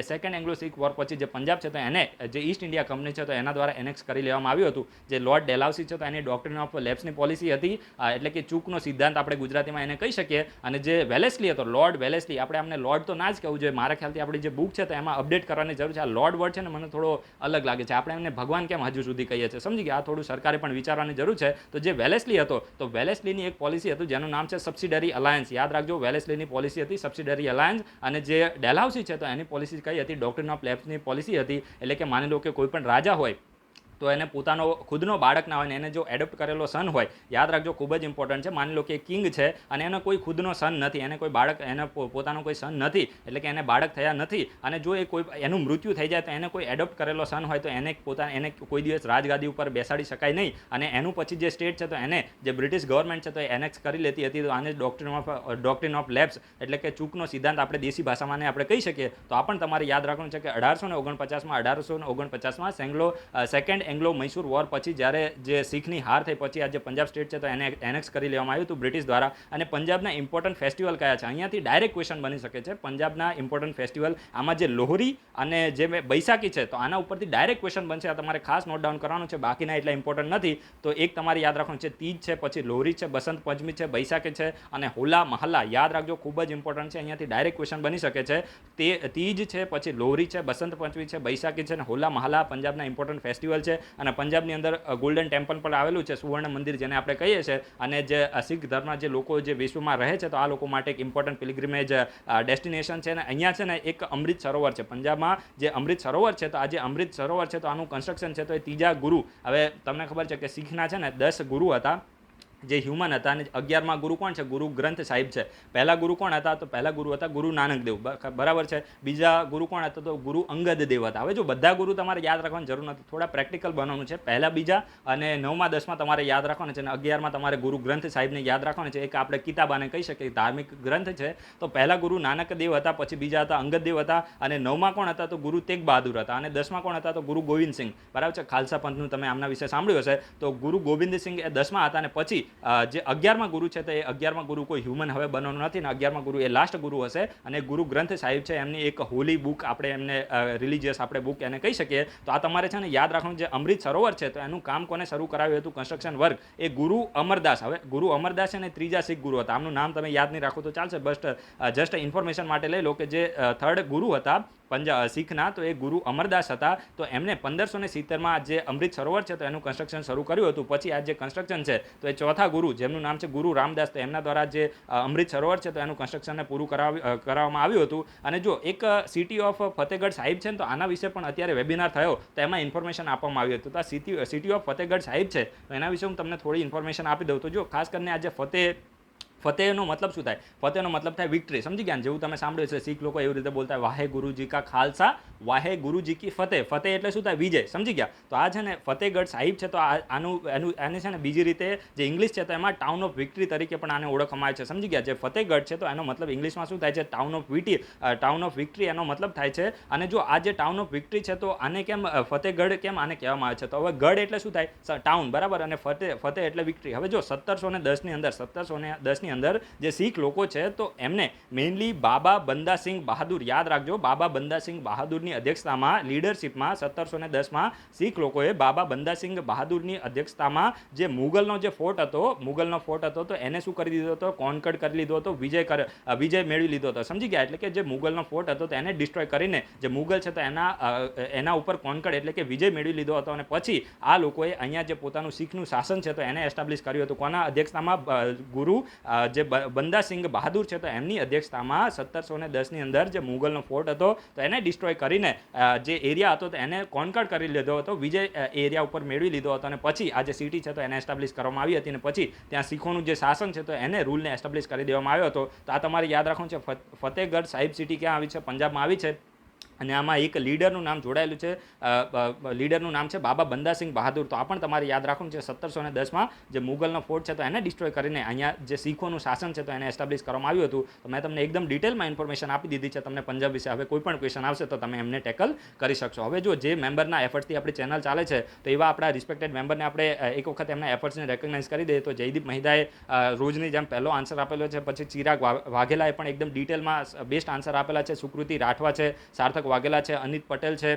Speaker 1: સેકન્ડ એંગ્લો શીખ વોર પછી જે પંજાબ છે તો એને જે ઈસ્ટ ઇન્ડિયા કંપની છે તો એના દ્વારા એનેક્સ કરી લેવામાં આવ્યું હતું. જે લોર્ડ ડેલહાઉસી છે તો એની ડોક્ટ્રિન ઓફ લેપ્સની પોલિસી હતી, એટલે કે ચૂકનો સિદ્ધાંત આપણે ગુજરાતીમાં એને કહી શકીએ. અને જે વેલેસ્લી હતો, લોર્ડ વેલેસ્લી, આપણે અમને લોર્ડ તો ના જ કહેવું જોઈએ, મારા ખ્યાલથી આપણી જે બુક છે તો એમાં અપડેટ કરવાની જરૂર છે. આ લોર્ડ વર્ડ છે ને મને થોડો અલગ લાગે છે. આપણે એમને ભગવાન કેમ હજુ સુધી કહીએ છીએ? સમજી ગયા? આ થોડું સરકારે પણ વિચારવાની જરૂર છે. તો જે વેલેસ્લી હતો તો વેલેસ્લીની એક પોલિસી હતું જેનું નામ છે સબસિડરી અલાયન્સ. યાદ રાખજો, વેલેસ્લીની પોલિસી હતી સબસિડરી અલાયન્સ. અને જે ડેલહાઉસી છે તો એની પોલિસી કઈ હતી? ડોક્ટ્રિન ઓફ લેપ્સની પોલિસી હતી. એટલે કે માની લો કે કોઈ પણ રાજા હોય તો એને પોતાનો ખુદનો બાળક ના હોય ને એને જો એડોપ્ટ કરેલો સન હોય, યાદ રાખજો ખૂબ જ ઇમ્પોર્ટન્ટ છે. માની લો કે કિંગ છે અને એને કોઈ ખુદનો સન નથી, એને કોઈ બાળક, એને પોતાનો કોઈ સન નથી, એટલે કે એને બાળક થયા નથી. અને જો એ કોઈ એનું મૃત્યુ થઈ જાય તો એને કોઈ એડોપ્ટ કરેલો સન હોય તો એને કોઈ દિવસ રાજગાદી ઉપર બેસાડી શકાય નહીં. અને એનું પછી જે સ્ટેટ છે તો એને જે બ્રિટિશ ગવર્મેન્ટ છે તો એનેક્સ કરી લેતી હતી. તો આને ડોક્ટ્રિન ઓફ લેપ્સ એટલે કે ચૂકનો સિદ્ધાંત આપણે દેશી ભાષામાં આપણે કહી શકીએ. તો આ પણ તમારે યાદ રાખવાનું છે કે 1849માં સેકન્ડ એંગ્લો મૈસૂર વોર પછી જ્યારે જે શીખની હાર થઈ પછી આ જે પંજાબ સ્ટેટ છે તો એને એનેક્સ કરી લેવામાં આવ્યું હતું બ્રિટિશ દ્વારા. અને પંજાબના ઇમ્પોર્ટન્ટ ફેસ્ટિવલ કયા છે, અહીંયાથી ડાયરેક્ટ ક્વેશ્ચન બની શકે છે. પંજાબના ઇમ્પોર્ટન્ટ ફેસ્ટિવલ આમાં જે લોહરી અને જે બૈસાખી છે તો આના ઉપરથી ડાયરેક્ટ ક્વેશ્ચન બનશે. આ તમારે ખાસ નોટ ડાઉન કરવાનું છે, બાકીના એટલા ઇમ્પોર્ટન્ટ નથી. તો એક તમારે યાદ રાખવાનું છે, તીજ છે, પછી લોહરી છે, બસંત પંચમી છે, બૈસાખી છે અને હોલા મહલ્લા. યાદ રાખજો, ખૂબ જ ઇમ્પોર્ટન્ટ છે, અહીંયાથી ડાયરેક્ટ ક્વેશ્ચન બની શકે છે. તે તીજ છે, પછી લોહરી છે, બસંત પંચમી છે, બૈસાખી છે અને હોલા મહલ્લા પંજાબના ઇમ્પોર્ટન્ટ ફેસ્ટિવલ છે. અને પંજાબની અંદર ગોલ્ડન ટેમ્પલ પણ આવેલું છે, સુવર્ણ મંદિર જેને આપણે કહીએ છીએ. અને જે શીખ ધર્મના જે લોકો જે વિશ્વમાં રહે છે તો આ લોકો માટે એક ઇમ્પોર્ટન્ટ પિલગ્રિમેજ ડેસ્ટિનેશન છે. અને અહીંયા છે ને એક અમૃત સરોવર છે પંજાબમાં, જે અમૃત સરોવર છે તો આ જે અમૃત સરોવર છે તો આનું કન્સ્ટ્રક્શન છે તો એ ત્રીજા ગુરુ, હવે તમને ખબર છે કે શીખના છે ને 10 ગુરુ હતા જે હ્યુમન હતા અને 11મા ગુરુ કોણ છે, ગુરુ ગ્રંથ સાહિબ છે. પહેલા ગુરુ કોણ હતા, તો પહેલા ગુરુ હતા ગુરુ નાનક દેવ, બરાબર છે. બીજા ગુરુ કોણ હતા, તો ગુરુ અંગદ દેવ હતા. હવે જો બધા ગુરુ તમારે યાદ રાખવાની જરૂર નથી, થોડા પ્રેક્ટિકલ બનવાનું છે. પહેલા, બીજા અને 9મા 10મા તમારે યાદ રાખવાનું છે અને 11મા તમારે ગુરુ ગ્રંથ સાહિબને યાદ રાખવાનું છે. એક આપણે કિતાબાને કહી શકીએ, ધાર્મિક ગ્રંથ છે. તો પહેલા ગુરુ નાનક દેવ હતા, પછી બીજા હતા અંગદ દેવ હતા અને 9મા કોણ હતા, તો ગુરુ તેગ બહાદુર હતા અને 10મા કોણ હતા, તો ગુરુ ગોવિંદ સિંહ, બરાબર છે. ખાલસા પંથનું તમે આમના વિશે સાંભળ્યું હશે. તો ગુરુ ગોવિંદ સિંહ એ 10મા હતા અને પછી જે 11મા ગુરુ છે તો એ 11મા ગુરુ કોઈ હ્યુમન હવે બનવાનું નથી ને 11મા ગુરુ એ લાસ્ટ ગુરુ હશે. અને ગુરુ ગ્રંથ સાહિબ છે એમની એક હોલી બુક, આપણે એમને રિલિજિયસ આપણે બુક એને કહી શકીએ. તો આ તમારે છે ને યાદ રાખવાનું. જે અમૃત સરોવર છે તો એનું કામ કોને શરૂ કરાવ્યું હતું, કન્સ્ટ્રક્શન વર્ક, એ ગુરુ અમરદાસ. હવે ગુરુ અમરદાસ છે ને ત્રીજા શીખ ગુરુ હતા. આમનું નામ તમે યાદ નહીં રાખો તો ચાલશે, બસ જસ્ટ ઇન્ફોર્મેશન માટે લઈ લો કે જે થર્ડ ગુરુ હતા શીખના તો એ ગુરુ અમરદાસ હતા. તો એમને 1570માં જે અમૃત સરોવર છે તો એનું કન્સ્ટ્રક્શન શરૂ કર્યું હતું. પછી આ જે કન્સ્ટ્રક્શન છે તો એ ચોથા ગુરુ જેમનું નામ છે ગુરુ રામદાસ, તો એમના દ્વારા જે અમૃત સરોવર છે તો એનું કન્સ્ટ્રક્શનને પૂરું કરાવવામાં આવ્યું હતું. અને જો એક સિટી ઓફ ફતેહગઢ સાહિબ છે ને તો આના વિશે પણ અત્યારે વેબિનાર થયો તો એમાં ઇન્ફોર્મેશન આપવામાં આવ્યું હતું. તો આ સિટી ઓફ ફતેહગઢ સાહિબ છે તો એના વિશે હું તમને થોડી ઇન્ફોર્મેશન આપી દઉં. તો જો ખાસ કરીને આ જે ફતેહનો મતલબ શું થાય, ફતેહનો મતલબ થાય વિક્ટરી, સમજી ગયા. જેવું તમે સાંભળ્યું છે શીખ લોકો એવી રીતે બોલતા વાહે ગુરુજી કા ખાલસા વાહે ગુરુજી કી ફતેહ. ફતેહ એટલે શું થાય, વિજય, સમજી ગયા. તો આ છે ને ફતેહગઢ સાહિબ છે તો આને છે ને બીજી રીતે જે ઇંગ્લિશ છે તો એમાં ટાઉન ઓફ વિક્ટરી તરીકે પણ આને ઓળખવામાં આવે છે, સમજી ગયા. જે ફતેહગઢ છે તો એનો મતલબ ઇંગ્લિશમાં શું થાય છે, ટાઉન ઓફ વિક્ટરી એનો મતલબ થાય છે. અને જો આ જે ટાઉન ઓફ વિક્ટરી છે તો આને કેમ ફતેહગઢ કેમ આને કહેવામાં આવે છે, તો હવે ગઢ એટલે શું થાય, ટાઉન, બરાબર, અને ફતેહ એટલે વિક્ટરી. હવે જો 1710 ની અંદર જે શીખ લોકો છે તો એમને મેઇનલી બાબા બંદા સિંહ બહાદુર, યાદ રાખજો, બાબા બંદા સિંહ બહાદુરની અધ્યક્ષતામાં લીડરશિપમાં 1710માં શીખ લોકોએ બાબા બંદા સિંહ બહાદુરની અધ્યક્ષતામાં જે મુગલનો ફોર્ટ હતો તો એને શું કરી દીધો હતો, કોન્કર્ડ કરી લીધો હતો, વિજય મેળવી લીધો હતો, સમજી ગયા. એટલે કે જે મુગલનો ફોર્ટ હતો તો એને ડિસ્ટ્રોય કરીને જે મુગલ છે તો એના ઉપર કોન્કર્ડ એટલે કે વિજય મેળવી લીધો હતો. અને પછી આ લોકોએ અહીંયા જે પોતાનું શીખનું શાસન છે તો એને એસ્ટાબ્લિશ કર્યું હતું. કોના અધ્યક્ષતામાં, ગુરુ જે બંદા સિંહ બહાદુર છે તો એમની અધ્યક્ષતામાં 1710ની અંદર જે મુગલનો ફોર્ટ હતો તો એને ડિસ્ટ્રોય કરીને જે એરિયા હતો તો એને કોન્કર્ડ કરી લીધો હતો, વિજય એરિયા ઉપર મેળવી લીધો હતો. અને પછી આ જે સિટી છે તો એને એસ્ટાબ્લિશ કરવામાં આવી હતી અને પછી ત્યાં શીખોનું જે શાસન છે તો એને રૂલને એસ્ટાબ્લિશ કરી દેવામાં આવ્યો હતો. તો આ તમારે યાદ રાખવાનું છે. ફતેહગઢ સાહિબ સિટી ક્યાં આવી છે, પંજાબમાં આવી છે. અને આમાં એક લીડરનું નામ જોડાયેલું છે, લીડરનું નામ છે બાબા બંદા સિંહ બહાદુર. તો આ પણ તમારે યાદ રાખવું છે. 1710માં જે મુગલનો ફોર્ટ છે તો એને ડિસ્ટ્રોય કરીને અહીંયા જે શીખોનું શાસન છે તો એને એસ્ટાબ્લિશ કરવામાં આવ્યું હતું. તો મેં તમને એકદમ ડિટેલમાં ઇન્ફોર્મેશન આપી દીધી છે તમને પંજાબ વિશે. હવે કોઈ પણ ક્વેશ્ચન આવશે તો તમે એમને ટેકલ કરી શકશો. હવે જો જે મેમ્બરના એફર્ટ્સથી આપણી ચેનલ ચાલે છે તો એવા આપણા રિસ્પેક્ટેડ મેમ્બરને આપણે એક વખત એમના એફર્ટ્સને રેકગ્નાઇઝ કરી દઈએ. તો જયદીપ મહિદાએ રોજની જેમ પહેલો આન્સર આપેલો છે, પછી ચિરાગ વાઘેલાએ પણ એકદમ ડિટેલમાં બેસ્ટ આન્સર આપેલા છે, સુકૃતિ રાઠવા છે, સાર્થક વાઘેલા છે, અનિત પટેલ છે,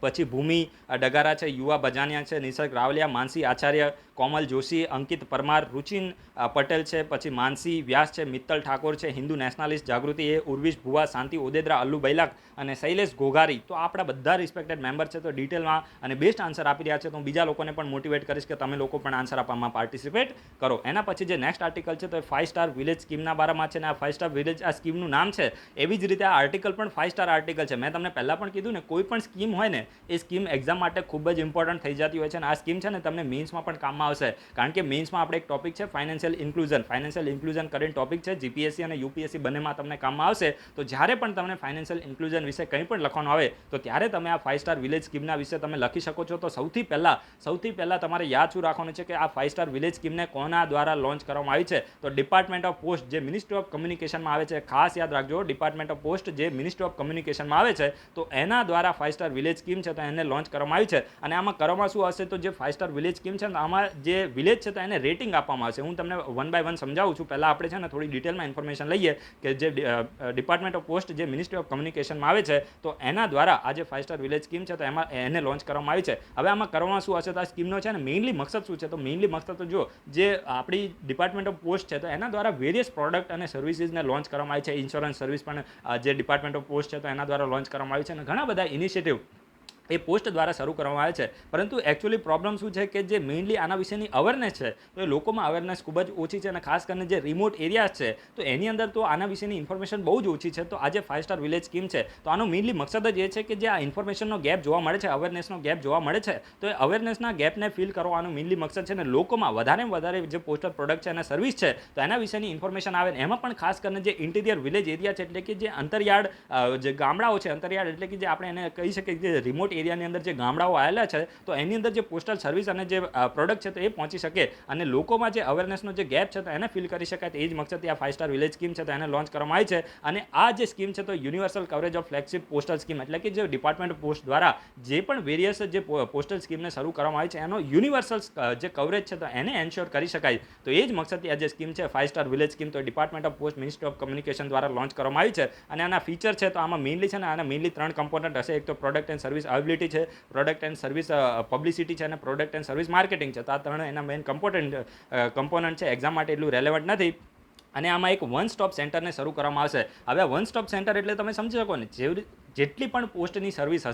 Speaker 1: પછી ભૂમિ ડગારા છે, યુવા બજાનિયા છે, નિસર્ગ રાવલિયા, માનસી આચાર્ય, કોમલ જોશી, અંકિત પરમાર, રુચિન પટેલ છે, પછી માનસી વ્યાસ છે, મિત્તલ ઠાકોર છે, હિન્દુ નેશનાલિસ્ટ જાગૃતિ એ, ઉર્વિશ ભુવા, શાંતિ ઓદેદરા, અલ્લુ બૈલાક અને શૈલેષ ઘોઘારી. તો આપણા બધા રિસ્પેક્ટેડ મેમ્બર છે તો ડિટેલમાં અને બેસ્ટ આન્સર આપી રહ્યા છે. તો હું બીજા લોકોને પણ મોટિવેટ કરીશ કે તમે લોકો પણ આન્સર આપવામાં પાર્ટિસિપેટ કરો. એના પછી જે નેક્સ્ટ આર્ટિકલ છે તો એ 5 સ્ટાર વિલેજ સ્કીમના બારામાં છે. અને આ 5 સ્ટાર વિલેજ આ સ્કીમનું નામ છે, એવી જ રીતે આ આર્ટિકલ પણ 5 સ્ટાર આર્ટિકલ છે. મેં તમને પહેલાં પણ કીધું ને, કોઈ પણ સ્કીમ હોય ને એ સ્કીમ એક્ઝામ માટે ખૂબ જ ઇમ્પોર્ટન્ટ થઈ જતી હોય છે. અને આ સ્કીમ છે ને તમને મીન્સમાં પણ કામમાં કામમાં આવશે, કારણ કે મેઇન્સમાં આપણે એક ટોપિક છે ફાઇનાન્શિયલ ઇન્ક્લુઝન કરીને ટોપિક છે, જીપીએસસી અને યુપીએસસી બંનેમાં તમને કામમાં આવશે. તો જ્યારે પણ તમને ફાઇનાન્શિયલ ઇન્ક્લુઝન વિશે કંઈ પણ લખવાનું આવે તો ત્યારે તમે આ 5 સ્ટાર વિલેજ સ્કીમના વિશે તમે લખી શકો છો. તો સૌથી પહેલાં તમારે યાદ શું રાખવાનું છે કે આ 5 સ્ટાર વિલેજ સ્કીમને કોના દ્વારા લોન્ચ કરવામાં આવી છે? તો ડિપાર્ટમેન્ટ ઓફ પોસ્ટ, જે મિનિસ્ટ્રી ઓફ કમ્યુનિકેશનમાં આવે છે, ખાસ યાદ રાખજો, ડિપાર્ટમેન્ટ ઓફ પોસ્ટ જે મિનિસ્ટ્રી ઓફ કમ્યુનિકેશનમાં આવે છે, તો એના દ્વારા 5 સ્ટાર વિલેજ સ્કીમ છે તો એને લોન્ચ કરવામાં આવી છે. અને આમાં કરવામાં શું હશે? તો જે 5 સ્ટાર વિલેજ સ્કીમ છે, આમાં જે વિલેજ છે તો એને રેટિંગ આપવામાં આવશે. હું તમને 1 બાય 1 સમજાવું છું. પહેલાં આપણે છે ને થોડી ડિટેલમાં ઇન્ફોર્મેશન લઈએ કે જે ડિપાર્ટમેન્ટ ઓફ પોસ્ટ જે મિનિસ્ટ્રી ઓફ કમ્યુનિકેશનમાં આવે છે, તો એના દ્વારા આ જે 5 સ્ટાર વિલેજ સ્કીમ છે તો એમાં એને લોન્ચ કરવામાં આવી છે. હવે આમાં કરવામાં શું હશે? તો આ સ્કીમનો છે ને મેઇનલી મકસદ શું છે? તો મેઇનલી મકસદ તો જો જે આપણી ડિપાર્ટમેન્ટ ઓફ પોસ્ટ છે તો એના દ્વારા વેરિયસ પ્રોડક્ટ અને સર્વિસીસને લોન્ચ કરવામાં આવી છે. ઇન્સ્યોરન્સ સર્વિસ પણ જે ડિપાર્ટમેન્ટ ઓફ પોસ્ટ છે તો એના દ્વારા લોન્ચ કરવામાં આવી છે, અને ઘણા બધા ઇનિશિયેટિવ એ પોસ્ટ દ્વારા શરૂ કરવામાં આવે છે. પરંતુ એકચ્યુઅલી પ્રોબ્લેમ શું છે કે જે મેઇનલી આના વિશેની અવેરનેસ છે તો એ લોકોમાં અવેરનેસ ખૂબ જ ઓછી છે, અને ખાસ કરીને જે રિમોટ એરિયાઝ છે તો એની અંદર તો આના વિશેની ઇન્ફોર્મેશન બહુ જ ઓછી છે. તો આ જે 5 સ્ટાર વિલેજ સ્કીમ છે તો આનો મેઇનલી મકસદ જ એ છે કે જે આ ઇન્ફોર્મેશનનો ગેપ જોવા મળે છે, અવેરનેસનો ગેપ જોવા મળે છે, તો એ અવેરનેસના ગેપને ફિલ કરવાનો મેઇનલી મકસદ છે, ને લોકોમાં વધારેમાં વધારે જે પોસ્ટલ પ્રોડક્ટ છે અને સર્વિસ છે તો એના વિશેની ઇન્ફોર્મેશન આવે. એમાં પણ ખાસ કરીને જે ઇન્ટિરિયર વિલેજ એરિયા છે, એટલે કે જે અંતરિયાળ જે ગામડાઓ છે, અંતરિયાળ એટલે કે જે આપણે એને કહી શકીએ કે રિમોટ એરિયાની અંદર જે ગામડાઓ આવેલા છે તો એની અંદર જે પોસ્ટલ સર્વિસ અને જે પ્રોડક્ટ છે તો એ પહોંચી શકે અને લોકોમાં જે અવેરનેસનો જે ગેપ છે તો એને ફિલ કરી શકાય. તો એ જ મકસદથી આ 5 સ્ટાર વિલેજ સ્કીમ છે તો એને લોન્ચ કરવામાં આવી છે. અને આ જે સ્કીમ છે તો universal coverage of flagship postal scheme, એટલે કે જે ડિપાર્ટમેન્ટ પોસ્ટ દ્વારા જે પણ વેરિયસ જે પોસ્ટલ સ્કીમને શરૂ કરવામાં આવી છે એનો યુનિવર્સલ જે કવરેજ છે તો એને એન્શ્યોર કરી શકાય. તો એ જ મકસદથી આ જે સ્કીમ છે 5 સ્ટાર વિલેજ સ્કીમ તો department of post ministry of communication દ્વારા લોન્ચ કરવામાં આવી છે. અને આના ફીચર છે તો આમાં મેઇનલી છે ને આના મેઇનલી 3 કમ્પોનન્ટ હશે. એક તો પ્રોડક્ટ એન્ડ સર્વિસ અવેબિલિટી છે, પ્રોડક્ટ એન્ડ સર્વિસ પબ્લિસિટી છે, અને પ્રોડક્ટ એન્ડ સર્વિસ માર્કેટિંગ છે. તો આ 3 એના મેઇન કમ્પોનન્ટ છે. એક્ઝામ માટે એટલું રેલેવન્ટ નથી. અને આમાં એક વન સ્ટોપ સેન્ટરને શરૂ કરવામાં આવશે. હવે આ વન સ્ટોપ સેન્ટર એટલે તમે સમજી શકો ને, જેટલી પણ પોસ્ટની સર્વિસ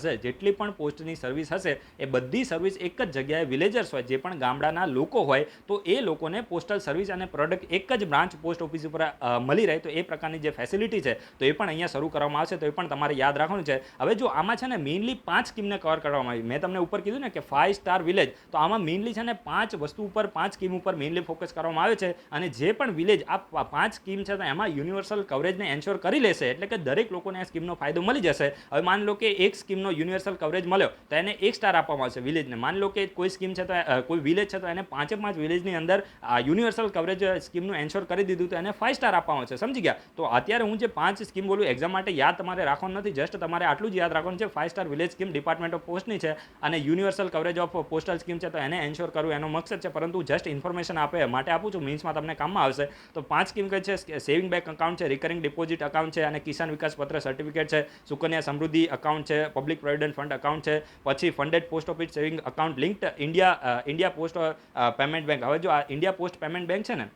Speaker 1: હશે એ બધી સર્વિસ એક જ જગ્યાએ વિલેજર્સ હોય, જે પણ ગામડાના લોકો હોય તો એ લોકોને પોસ્ટલ સર્વિસ અને પ્રોડક્ટ એક જ બ્રાન્ચ પોસ્ટ ઓફિસ ઉપર મળી રહે. તો એ પ્રકારની જે ફેસિલિટી છે તો એ પણ અહીંયા શરૂ કરવામાં આવશે. તો એ પણ તમારે યાદ રાખવાનું છે. હવે જો આમાં છે ને મેઇનલી 5 સ્કીમને કવર કરવામાં આવી. મેં તમને ઉપર કીધું ને કે 5 સ્ટાર વિલેજ, તો આમાં મેઇનલી છે ને 5 વસ્તુ ઉપર 5 સ્કીમ ઉપર મેઇનલી ફોકસ કરવામાં આવે છે. અને જે પણ વિલેજ આ 5 સ્કીમ છે તો એમાં યુનિવર્સલ કવરેજને એન્શ્યોર કરી લેશે, એટલે કે દરેક લોકોને આ સ્કીમનો ફાયદો મળી જશે. હવે માન લો કે એક સ્કીમનો યુનિવર્સલ કવરેજ મળ્યો તો એને 1 સ્ટાર આપવામાં આવશે વિલેજને. માન લો કે કોઈ સ્કીમ છે તો કોઈ વિલેજ છે તો એને 5 વિલેજની અંદર આ યુનિવર્સલ કવરેજ સ્કીમનું એન્શ્યોર કરી દીધું તો એને 5 સ્ટાર આપવામાં આવશે. સમજી ગયા? તો અત્યારે હું જે 5 સ્કીમ બોલું એક્ઝામ માટે યાદ તમારે રાખવાનું નથી, જસ્ટ તમારે આટલું જ યાદ રાખવાનું છે. 5 star village scheme department of પોસ્ટની છે અને universal coverage of postal scheme છે તો એને એન્શ્યોર કરવું એનો મકસદ છે. પરંતુ જસ્ટ ઇન્ફોર્મેશન માટે આપું છું, મીન્સમાં તમને કામમાં આવશે. તો 5 સ્કીમ કઈ છે? સેવિંગ બેંક અકાઉન્ટ છે, રિકરિંગ ડિપોઝિટ અકાઉન્ટ છે, અને કિસાન વિકાસ પત્ર સર્ટિફિકેટ છે, સુકન્યા સમૃદ્ધિ અકાઉન્ટ છે, પબ્લિક પ્રોવિડન્ટ ફંડ અકાઉન્ટ છે, પછી funded post office saving account linked India post payment bank. હવે જો આ ઇન્ડિયા પોસ્ટ પેમેન્ટ બેંક છે ને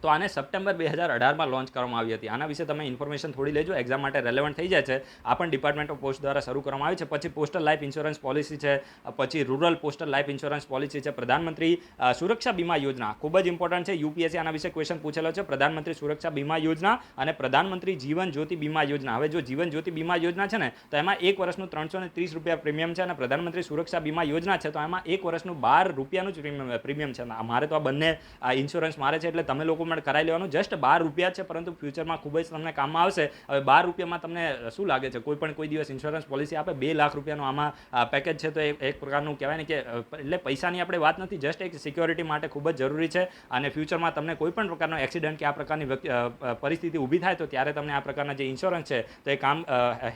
Speaker 1: તો આને સપ્ટેમ્બર 2018માં લોન્ચ કરવામાં આવી હતી. આના વિશે તમે ઇન્ફોર્મેશન થોડી લેજો, એક્ઝામ માટે રેલેવન્ટ થઈ જાય છે. આ પણ ડિપાર્ટમેન્ટ ઓફ પોસ્ટ દ્વારા શરૂ કરવામાં આવી છે. પછી પોસ્ટલ લાઈફ ઇન્સ્યોરન્સ પોલિસી છે, પછી rural postal life insurance policy છે, પ્રધાનમંત્રી સુરક્ષા બીમા યોજના ખૂબ જ ઇમ્પોર્ટન્ટ છે. યુપીએસસી આના વિશે ક્વેશ્ચન પૂછેલો છે. પ્રધાનમંત્રી સુરક્ષા બીમા યોજના અને પ્રધાનમંત્રી જીવન જ્યોતિ બીમા યોજના. હવે જો જીવન જ્યોતિ બીમા યોજના છે ને તો એમાં 1 વર્ષનું 330 રૂપિયા પ્રીમિયમ છે, અને પ્રધાનમંત્રી સુરક્ષા બીમા યોજના છે તો એમાં 1 વર્ષનું 12 રૂપિયાનું જ પ્રીમિયમ છે. મારે તો આ બંને ઇન્સ્યોરન્સ મારે છે એટલે તમે લોકો પણ કરાવી લેવાનું. જસ્ટ 12 રૂપિયા છે, પરંતુ ફ્યુચરમાં ખૂબ જ તમને કામમાં આવશે. હવે 12 રૂપિયામાં તમને શું લાગે છે? કોઈ દિવસ ઇન્સ્યોરન્સ પોલિસી આપે 2 લાખ રૂપિયાનું આમાં પેકેજ છે તો એક પ્રકારનું કહેવાય ને કે એટલે પૈસાની આપણે વાત નથી, જસ્ટ એક સિક્યોરિટી માટે ખૂબ જ જરૂરી છે. અને ફ્યુચરમાં તમને કોઈ પણ પ્રકારનો એક્સિડન્ટ કે આ પ્રકારની પરિસ્થિતિ ઊભી થાય તો ત્યારે તમને આ પ્રકારના જે ઇન્સ્યોરન્સ છે તો એ કામ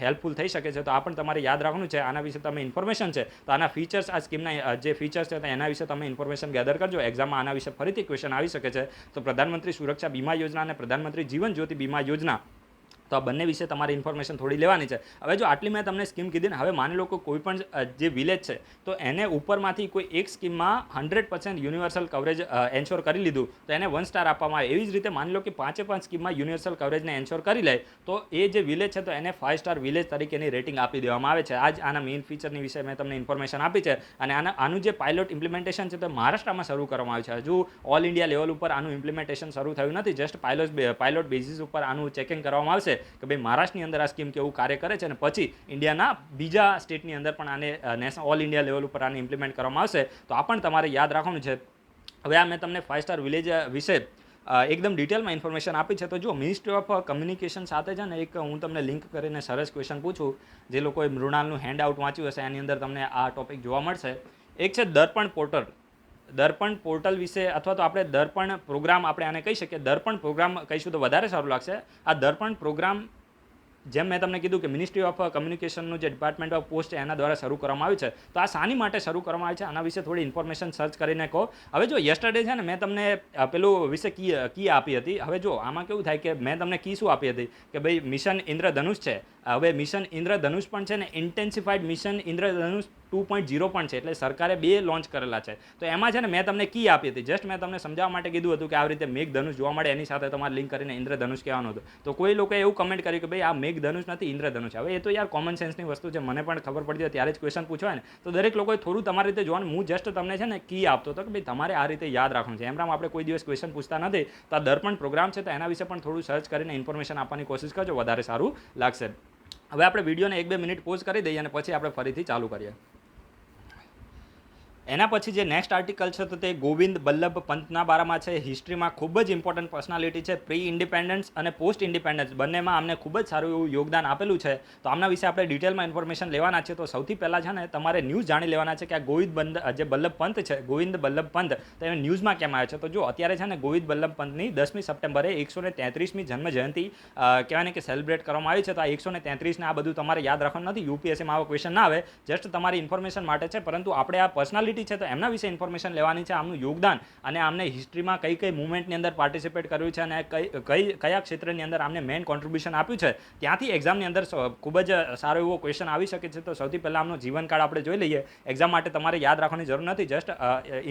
Speaker 1: હેલ્પફુલ થઈ શકે છે. તો આ પણ તમારે યાદ રાખવાનું છે. આના વિશે તમે ઇન્ફોર્મેશન છે તો આના ફીચર્સ, આ સ્કીમના જે ફીચર્સ છે તો એના વિશે તમે ઇન્ફોર્મેશન ગેધર કરજો. એક્ઝામમાં આના વિશે ફરીથી ક્વેશ્ચન આવી શકે છે. તો પ્રધાનમંત્રી સુરક્ષા બીમા યોજના અને પ્રધાનમંત્રી જીવન જ્યોતિ બીમા યોજના, તો આ બંને વિશે તમારી ઇન્ફોર્મેશન થોડી લેવાની છે. હવે જો આટલી મેં તમને સ્કીમ કીધી ને, હવે માની લો કે કોઈ પણ જે વિલેજ છે તો એને ઉપરમાંથી કોઈ એક સ્કીમમાં 100% યુનિવર્સલ કવરેજ એન્શ્યોર કરી લીધું તો એને 1 સ્ટાર આપવામાં આવે. એવી જ રીતે માની લો કે 5 સ્કીમમાં યુનિવર્સલ કવરેજને એન્શ્યોર કરી લે તો એ જે વિલેજ છે તો એને 5 સ્ટાર વિલેજ તરીકેની રેટિંગ આપી દેવામાં આવે છે. આ જ આના મેઇન ફીચરની વિશે મેં તમને ઇન્ફોર્મેશન આપી છે. અને આનું જે પાયલોટ ઇમ્પ્લિમેન્ટેશન છે તો મહારાષ્ટ્રમાં શરૂ કરવામાં આવ્યું છે. હજુ ઓલ ઇન્ડિયા લેવલ ઉપર આનું ઇમ્પ્લિમેન્ટેશન શરૂ થયું નથી, જસ્ટ પાયલોટ બેઝિસ ઉપર આનું ચેકિંગ કરવામાં આવશે કે ભાઈ મહારાષ્ટ્રની અંદર આ સ્કીમ કેવું કાર્ય કરે છે, અને પછી ઇન્ડિયાના બીજા સ્ટેટની અંદર પણ આને ઓલ ઇન્ડિયા લેવલ ઉપર આને ઇમ્પ્લિમેન્ટ કરવામાં આવશે. તો આ પણ તમારે યાદ રાખવાનું છે. હવે આ મેં તમને 5 સ્ટાર વિલેજ વિશે એકદમ ડિટેલમાં ઇન્ફોર્મેશન આપી છે. તો જો મિનિસ્ટ્રી ઓફ કમ્યુનિકેશન સાથે છે ને એક હું તમને લિંક કરીને સરસ ક્વેશ્ચન પૂછું, જે લોકોએ મૃણાલનું હેન્ડ આઉટ વાંચ્યું હશે એની અંદર તમને આ ટોપિક જોવા મળશે. એક છે દર્પણ પોર્ટલ. દર્પણ પોર્ટલ વિશે અથવા તો આપણે દર્પણ પ્રોગ્રામ આપણે આને કહી શકીએ. દર્પણ પ્રોગ્રામ કહીશું તો વધારે સારું લાગશે. આ દર્પણ પ્રોગ્રામ જેમ મેં તમને કીધું કે મિનિસ્ટ્રી ઓફ કમ્યુનિકેશનનું જે ડિપાર્ટમેન્ટ ઓફ પોસ્ટ છે એના દ્વારા શરૂ કરવામાં આવ્યું છે. તો આ શાની માટે શરૂ કરવામાં આવી છે આના વિશે થોડી ઇન્ફોર્મેશન સર્ચ કરીને કહો. હવે જો યસ્ટરડે છે ને મેં તમને પેલું વિશે કી આપી હતી. હવે જો આમાં કેવું થાય કે મેં તમને કી શું આપી હતી કે ભાઈ મિશન ઇન્દ્રધનુષ છે. હવે મિશન ઇન્દ્રધનુષ પણ છે ને ઇન્ટેન્સિફાઈડ મિશન ઇન્દ્રધનુષ 2.0 પણ છે, એટલે સરકારે 2 લોન્ચ કરેલા છે. તો એમાં છે ને મેં તમને કી આપી હતી. જસ્ટ મેં તમને સમજાવવા માટે કીધું હતું કે આવી રીતે મેઘધનુષ જોવા મળે એની સાથે તમારે લિંક કરીને ઇન્દ્રધનુષ કહેવાનું હતું. તો કોઈ લોકોએ એવું કમેન્ટ કર્યું કે ભાઈ આ મેઘધનુષ નથી ઇન્દ્રધનુષ. હવે એ તો યાર કોમન સેન્સની વસ્તુ છે, મને પણ ખબર પડી જાય ત્યારે જ ક્વેશ્ચન પૂછવાય ને. તો દરેક લોકોએ થોડું તમારી રીતે જોવાનું. હું જસ્ટ તમને છે ને કી આપતો હતો કે ભાઈ તમારે આ રીતે યાદ રાખવાનું છે. એમ આપણે કોઈ દિવસ ક્વેશ્ચન પૂછતા નથી. તો આ દર્પણ પ્રોગ્રામ છે તો એના વિશે પણ થોડું સર્ચ કરીને ઇન્ફોર્મેશન આપવાની કોશિશ કરજો, વધારે સારું લાગશે. હવે આપણે વિડીયોને 1-2 મિનિટ પોઝ કરી દઈએ અને પછી આપણે ફરીથી ચાલુ કરીએ. એના પછી જે નેક્સ્ટ આર્ટિકલ છે તો તે ગોવિંદ બલ્લભ પંતના બારામાં છે. હિસ્ટ્રીમાં ખૂબ જ ઇમ્પોર્ટન્ટ પર્સનાલિટી છે. પ્રી ઇન્ડિપેન્ડન્સ અને પોસ્ટ ઇન્ડિપેન્ડન્સ બંનેમાં આમને ખૂબ જ સારું એવું યોગદાન આપેલું છે. તો આમના વિશે આપણે ડિટેલમાં ઇન્ફોર્મેશન લેવાના છે. તો સૌથી પહેલાં છે ને તમારે ન્યૂઝ જાણી લેવાના છે કે આ જે બલ્લભ પંત છે, ગોવિંદ બલ્લભ પંત, તો એ ન્યૂઝમાં કેમ આવે છે. તો જો અત્યારે છે ને ગોવિંદ બલ્લભ પંતની 10મી સપ્ટેમ્બરે 133મી જન્મ જયંતિ કહેવાય ને કે સેલિબ્રેટ કરવામાં આવી છે. તો આ 133 ને આ બધું તમારે યાદ રાખવાનું નથી. યુપીએસસીમાં આવો ક્વેશ્ચન ના આવે, જસ્ટ તમારી ઇન્ફોર્મેશન માટે છે. પરંતુ આપણે આ પર્સનાલિટી છે તો એમના વિશે ઇન્ફોર્મેશન લેવાની છે, આમનું યોગદાન અને આમને હિસ્ટ્રીમાં કઈ કઈ મુવમેન્ટની અંદર પાર્ટિસિપેટ કર્યું છે અને કયા ક્ષેત્રની અંદર આમને મેઇન કોન્ટ્રીબ્યુશન આપ્યું છે. ત્યાંથી એક્ઝામની અંદર ખૂબ જ સારો એવો ક્વેશ્ચન આવી શકે છે. તો સૌથી પહેલાં આમનો જીવનકાળ આપણે જોઈ લઈએ. એક્ઝામ માટે તમારે યાદ રાખવાની જરૂર નથી, જસ્ટ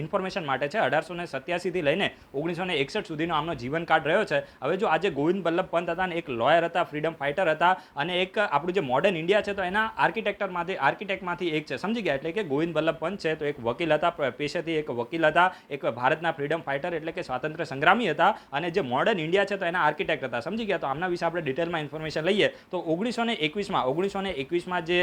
Speaker 1: ઇન્ફોર્મેશન માટે છે. 1887થી લઈને 1961 સુધીનો આમનો જીવનકાળ રહ્યો છે. હવે જો આજે ગોવિંદ બલ્લભ પંત હતા ને એક લોયર હતા, ફ્રીડમ ફાઇટર હતા અને એક આપણું જે મોડર્ન ઇન્ડિયા છે તો એના આર્કિટેક્ટમાંથી એક છે, સમજી ગયા. એટલે કે ગોવિંદ બલ્લભ પંત છે તો એક વકીલ હતા, પેશેથી એક વકીલ હતા, એક ભારતના ફ્રીડમ ફાઇટર એટલે કે સ્વાતંત્ર્ય સંગ્રામી હતા અને જે મોડર્ન ઇન્ડિયા છે તો એના આર્કિટેક્ટ હતા, સમજી ગયા. તો આમના વિશે આપણે ડિટેલમાં ઇન્ફોર્મેશન લઈએ. તો 1921માં જે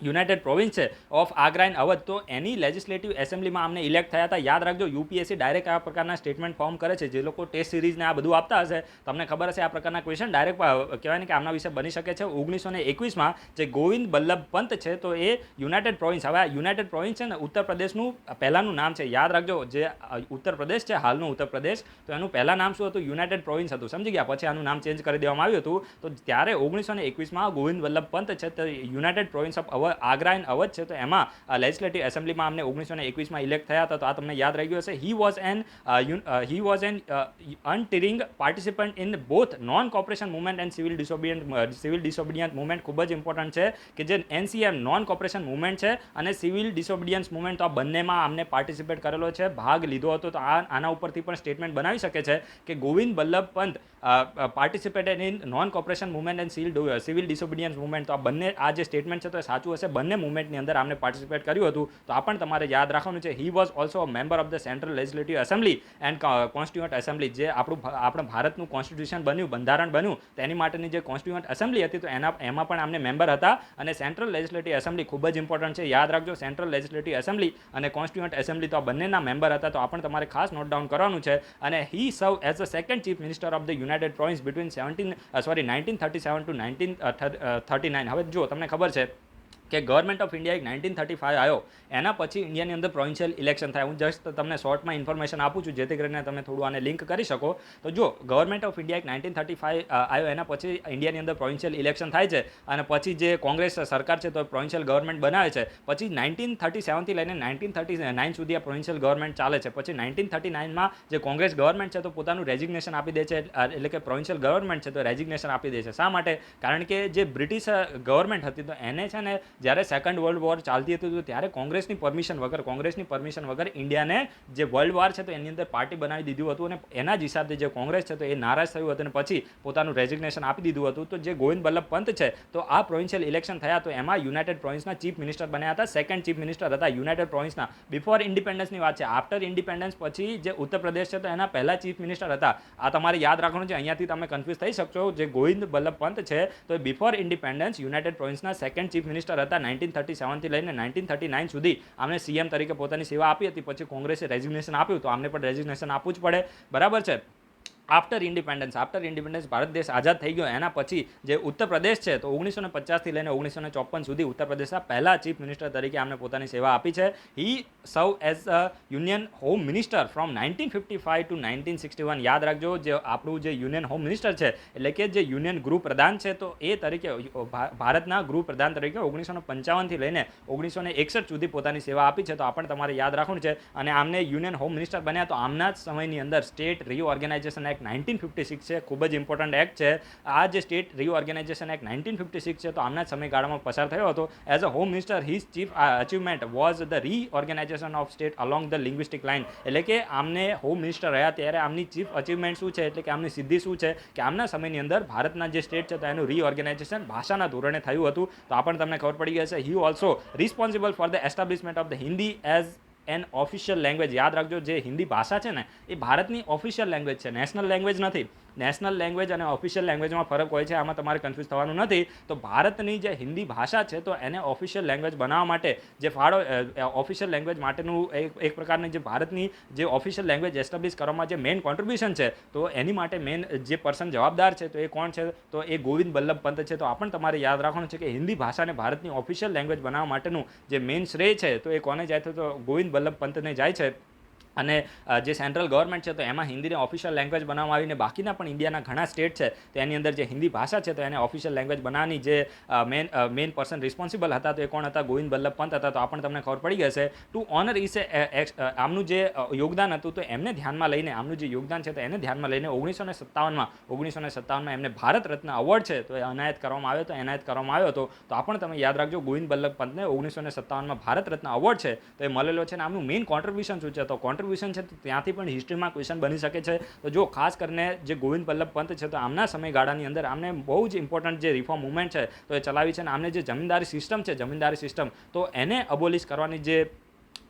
Speaker 1: યુનાઇટેડ પ્રોવિન્સ છે ઓફ આગ્રા એન્ડ અવધ, તો એની લેજિસ્લેટિવ એસેમ્બલીમાં આમને ઇલેક્ટ થયા હતા. યાદ રાખજો, યુપીએસસી ડાયરેક્ટ આ પ્રકારના સ્ટેટમેન્ટ ફોર્મ કરે છે. જે લોકો ટેસ્ટ સિરીઝને આ બધું આપતા હશે તમને ખબર હશે આ પ્રકારના ક્વેશ્ચન ડાયરેક્ટ કહેવાય ને કે આમના વિશે બની શકે છે. 1921માં જે ગોવિંદ બલ્લભ પંત છે તો એ યુનાઇટેડ પ્રોવિન્સ, હવે આ યુનાઇટેડ પ્રોવિન્સ છે ને ઉત્તર પ્રદેશનું પહેલાંનું નામ છે. યાદ રાખજો, જે ઉત્તર પ્રદેશ છે હાલનું ઉત્તર પ્રદેશ, તો એનું પહેલાં નામ શું હતું? યુનાઇટેડ પ્રોવિન્સ હતું, સમજી ગયા. પછી આનું નામ ચેન્જ કરી દેવામાં આવ્યું હતું. તો ત્યારે 1921માં ગોવિંદ બલ્લભ પંત છે તો United province of Agra and Awadh છે તો એમાં લેજિસ્લેટિવ એસેમ્બલીમાં અમને 1921માં ઇલેક્ટ થયા હતા. તો આ તમને યાદ રહી ગયું હશે. He was an untiring participant in both non cooperation movement and civil disobedient movement. ખૂબ જ ઇમ્પોર્ટન્ટ છે કે જે NCM નોન કોપરેશન મુવમેન્ટ છે અને સિવિલ ડિસોબિડિયન્સ મુવમેન્ટ, તો આ બંનેમાં આમને પાર્ટિસિપેટ કરેલો છે, ભાગ લીધો હતો. તો આના ઉપરથી પણ સ્ટેટમેન્ટ બનાવી શકે છે કે Govind Ballabh Pant participated in non cooperation movement and civil disobedience movement. તો આ બંને આ જે સ્ટેટમેન્ટ છે તો એ સાચું હશે. બંને મુવમેન્ટની અંદર આમને પાર્ટિસિપેટ કર્યું હતું. તો આ પણ તમારે યાદ રાખવાનું છે. He was also a member of the central legislative assembly and constituent assembly. જે આપણા ભારતનું કોન્સ્ટિટ્યુશન બન્યું, બંધારણ બન્યું, તેની માટેની જે કોન્સ્ટિટ્યુઅન્ટ એસેમ્બલી હતી તો એમાં પણ આમને મેમ્બર હતા. અને સેન્ટ્રલ લેજિસ્લેટિવ એસેમ્બલી ખૂબ જ ઇમ્પોર્ટન્ટ છે, યાદ રાખજો. સેન્ટ્રલ લેજિસ્લેટિવ એસેમ્બલી અને કોન્સ્ટિટ્યુઅન્ટ એસેમ્બલી તો આ બંનેના મેમ્બર હતા. તો આ પણ તમારે ખાસ નોટ ડાઉન કરવાનું છે. અને હી serve as the second chief minister of the United province between 1937 to 1939. હવે જો તમને ખબર છે કે ગવર્મેન્ટ ઓફ ઇન્ડિયા એક 1935 આવ્યો, એના પછી ઇન્ડિયાની અંદર પ્રોવિન્શિયલ ઇલેક્શન થાય. હું જસ્ટ તમને શોર્ટમાં ઇન્ફોર્મેશન આપું છું જેથી કરીને તમે થોડું આને લિંક કરી શકો. તો જો ગવર્મેન્ટ ઓફ ઇન્ડિયા એક 1935 આવ્યો, એના પછી ઇન્ડિયાની અંદર પ્રોવિન્શિયલ ઇલેક્શન થાય છે અને પછી જે કોંગ્રેસ સરકાર છે તો પ્રોવિન્શિયલ ગવર્મેન્ટ બનાવે છે. પછી 1937થી લઈને 1939 સુધી આ પ્રોવિન્શિયલ ગવર્મેન્ટ ચાલે છે. પછી 1939માં જે કોંગ્રેસ ગવર્મેન્ટ છે તો પોતાનું રેઝિગ્નેશન આપી દે છે, એટલે કે પ્રોવિન્શિયલ ગવર્મેન્ટ છે તો રેઝિગ્નેશન આપી દે છે. શા માટે? કારણ કે જે બ્રિટિશ ગવર્મેન્ટ હતી તો એને છે ને જ્યારે સેકન્ડ વર્લ્ડ વોર ચાલતી હતી તો ત્યારે કોંગ્રેસની પરમિશન વગર ઇન્ડિયાને જે વર્લ્ડ વોર છે તો એની અંદર પાર્ટી બનાવી દીધું હતું અને એના જ હિસાબે જે કોંગ્રેસ છે તો એ નારાજ થયું હતું અને પછી પોતાનું રેઝિગ્નેશન આપી દીધું હતું. તો જે ગોવિંદ બલ્લભ પંત છે તો આ પ્રોવિન્શિયલ ઇલેક્શન થયા તો એમાં યુનાઇટેડ પ્રોવિન્સના ચીફ મિનિસ્ટર બન્યા હતા, સેકન્ડ ચીફ મિનિસ્ટર હતા યુનાઇટેડ પ્રોવિન્સના. બિફોર ઇન્ડિપેન્ડન્સની વાત છે. આફ્ટર ઇન્ડિપેન્ડન્સ પછી જે ઉત્તર પ્રદેશ છે તો એના પહેલા ચીફ મિનિસ્ટર હતા. આ તમારે યાદ રાખવાનું છે, અહીંયાથી તમે કન્ફ્યુઝ થઈ શકશો. જે ગોવિંદ બલ્લભ પંત છે તો બિફોર ઇન્ડિપેન્ડન્સ યુનાઇટેડ પ્રોવિન્સના સેકન્ડ ચીફ મિનિસ્ટર હતા. હતા 1937થી લઈને 1939 સુધી આમને સીએમ તરીકે પોતાની સેવા આપી હતી. પછી કોંગ્રેસે રેઝિગ્નેશન આપ્યું તો આમને પણ રેઝિગ્નેશન આપવું જ પડે, બરાબર છે. આફ્ટર ઇન્ડિપેન્ડન્સ ભારત દેશ આઝાદ થઈ ગયો એના પછી જે ઉત્તર પ્રદેશ છે તો 1950થી લઈને 1954 સુધી ઉત્તર પ્રદેશના પહેલા ચીફ મિનિસ્ટર તરીકે આમને પોતાની સેવા આપી છે. He serve as a union home minister from 1955 to 1961. યાદ રાખજો, જે આપણું જે યુનિયન હોમ મિનિસ્ટર છે એટલે કે જે યુનિયન ગૃહ પ્રધાન છે તો એ તરીકે ભારતના ગૃહ પ્રધાન તરીકે 1955થી લઈને 1961 સુધી પોતાની સેવા આપી છે. તો આ પણ તમારે યાદ રાખવાનું છે. અને આમને યુનિયન હોમ મિનિસ્ટર બન્યા તો આમના જ સમયની અંદર સ્ટેટ રીઓર્ગેનાઇઝેશન એક્ટ 1956 છે, ખૂબ જ ઇમ્પોર્ટન્ટ એક્ટ છે. આ જે સ્ટેટ રીઓર્ગેનાઇઝેશન એક્ટ 1956 છે તો આમના જ સમયગાળામાં પસાર થયો હતો. As a home minister his chief achievement was the reorganisation of state along the linguistic line. એટલે કે આમને હોમ મિનિસ્ટર રહ્યા ત્યારે આમની ચીફ અચીવમેન્ટ શું છે, એટલે કે આમની સિદ્ધિ શું છે કે આમના સમયની અંદર ભારતના જે સ્ટેટ છે તો એનું રીઓર્ગેનાઇઝેશન ભાષાના ધોરણે થયું હતું. તો આ પણ તમને ખબર પડી ગઈ હશે. He also responsible for the establishment of the Hindi as an official language. યાદ રાખજો, જે હિન્દી ભાષા છે ને એ ભારતની ઓફિશિયલ લેંગ્વેજ છે, નેશનલ લેંગ્વેજ નથી. નેશનલ લેંગ્વેજ અને ઓફિશિયલ લેંગ્વેજમાં ફરક હોય છે, આમાં તમારે કન્ફ્યુઝ થવાનું નથી. તો ભારતની જે હિન્દી ભાષા છે તો એને ઓફિશિયલ લેંગ્વેજ બનાવવા માટે જે ફાળો ઓફિશિયલ લેંગ્વેજ માટેનું એક પ્રકારની જે ભારતની જે ઓફિશિયલ લેંગ્વેજ એસ્ટાબ્લિશ કરવામાં જે મેઇન કોન્ટ્રીબ્યુશન છે તો એની માટે મેઇન જે પર્સન જવાબદાર છે તો એ કોણ છે, તો એ ગોવિંદ વલ્લભ પંત છે. તો આ પણ તમારે યાદ રાખવાનું છે કે હિન્દી ભાષાને ભારતની ઓફિશિયલ લેંગ્વેજ બનાવવા માટેનું જે મેઇન શ્રેય છે તો એ કોને જાય છે, તો ગોવિંદ વલ્લભ પંતને જાય છે. અને જે સેન્ટ્રલ ગવર્મેન્ટ છે તો એમાં હિન્દીને ઓફિશિયલ લેંગ્વેજ બનાવવામાં આવીને બાકીના પણ ઇન્ડિયાના ઘણા સ્ટેટ છે તો એની અંદર જે હિન્દી ભાષા છે તો એને ઓફિશિયલ લેંગ્વેજ બનાવવાની જે મેઇન પર્સન રિસ્પોન્સિબલ હતા તો એ કોણ હતા, ગોવિંદ વલ્લભ પંત હતા. તો આ પણ તમને ખબર પડી ગઈ. ટુ ઓનર ઇસે આમનું જે યોગદાન હતું તો એમને ધ્યાનમાં લઈને આમનું જે યોગદાન છે તો એને ધ્યાનમાં લઈને 1957માં એમને ભારત રત્ન એવોર્ડ છે તો એ એનાયત કરવામાં આવ્યો હતો. તો આ પણ તમે યાદ રાખજો, ગોવિંદ વલ્લભ પંતને 1957માં ભારત રત્ન એવોર્ડ છે તો એ મળેલો છે. અને આમનું મેઇન કોન્ટ્રીબ્યુશન શું છે, તો કોન્ટ્રીબ્યુશન છે તો ત્યાંથી પણ હિસ્ટ્રીમાં ક્વેશ્ચન બની શકે છે. તો જો ખાસ કરીને જે ગોવિંદ વલ્લભ પંત છે તો આમના સમયગાળાની અંદર આમને બહુ જ ઇમ્પોર્ટન્ટ જે રિફોર્મ મુવમેન્ટ છે તો એ ચલાવી છે. અને આમને જે જમીનદારી સિસ્ટમ તો એને અબોલિશ કરવાની જે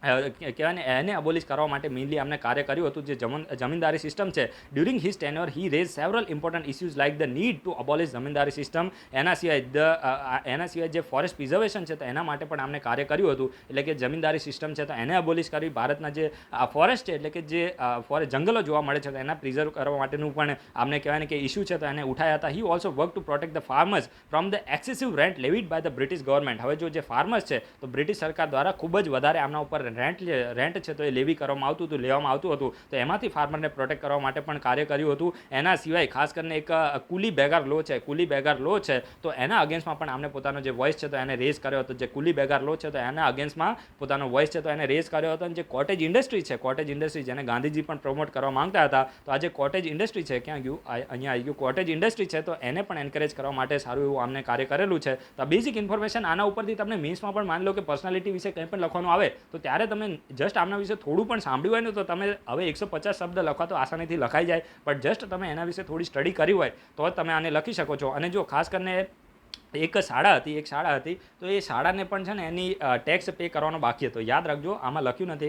Speaker 1: કહેવાય ને એને અબોલિશ કરવા માટે મેઇનલી આમને કાર્ય કર્યું હતું. જે જમીનદારી સિસ્ટમ છે during his tenure he raise several important issues like the need to abolish zamindari system. એના સિવાય જે ફોરેસ્ટ પ્રિઝર્વેશન છે તો એના માટે પણ આમને કાર્ય કર્યું હતું. એટલે કે જમીનદારી સિસ્ટમ છે તો એને અબોલિશ કરવી, ભારતના જે ફોરેસ્ટ છે એટલે કે જે જંગલો જોવા મળે છે તો એના પ્રિઝર્વ કરવા માટેનું પણ આમને કહેવાય ને કે ઇસ્યુ છે તો એને ઉઠાયા હતા. He also work to protect the farmers from the excessive rent levied by the British government. હવે જો જે ફાર્મર્સ છે તો બ્રિટિશ સરકાર દ્વારા ખૂબ જ વધારે આમના ઉપર રેન્ટ છે તો એ લેવામાં આવતું હતું તો એમાંથી ફાર્મરને પ્રોટેક્ટ કરવા માટે પણ કાર્ય કર્યું હતું. એના સિવાય ખાસ કરીને એક કુલી બેગાર લો છે તો એના અગેન્સ્ટમાં પણ આમને પોતાનો જે વોઇસ છે તો એને રેઝ કર્યો હતો. જે કુલી બેગાર લો છે તો એના અગેન્સ્ટમાં પોતાનો વોઇસ છે તો એને રેઝ કર્યો હતો. અને જે કોટેજ ઇન્ડસ્ટ્રી જેને ગાંધીજી પણ પ્રમોટ કરવા માંગતા હતા તો આ જે કોટેજ ઇન્ડસ્ટ્રી છે ક્યાં ગયું, અહીંયા આવી ગયું, કોટેજ ઇન્ડસ્ટ્રી છે તો એને પણ એન્કરેજ કરવા માટે સારું એવું આમને કાર્ય કરેલું છે. તો આ બેઝિક ઇન્ફોર્મેશન આના ઉપરથી તમને મેન્સમાં પણ માની લો કે પર્સનાલિટી વિશે કંઈ પણ લખવાનું આવે તો ત્યારે તમે જસ્ટ આમના વિશે થોડું પણ સાંભળ્યું હોય ને તો તમે હવે 150 શબ્દ લખવા તો આસાનીથી લખાઈ જાય, પણ જસ્ટ તમે એના વિશે થોડી સ્ટડી કરી હોય તો જ તમે આને લખી શકો છો. અને જો ખાસ કરીને એક શાળા હતી તો એ શાળાને પણ છે ને એની ટેક્સ પે કરવાનો બાકી હતો. યાદ રાખજો, આમાં લખ્યું નથી.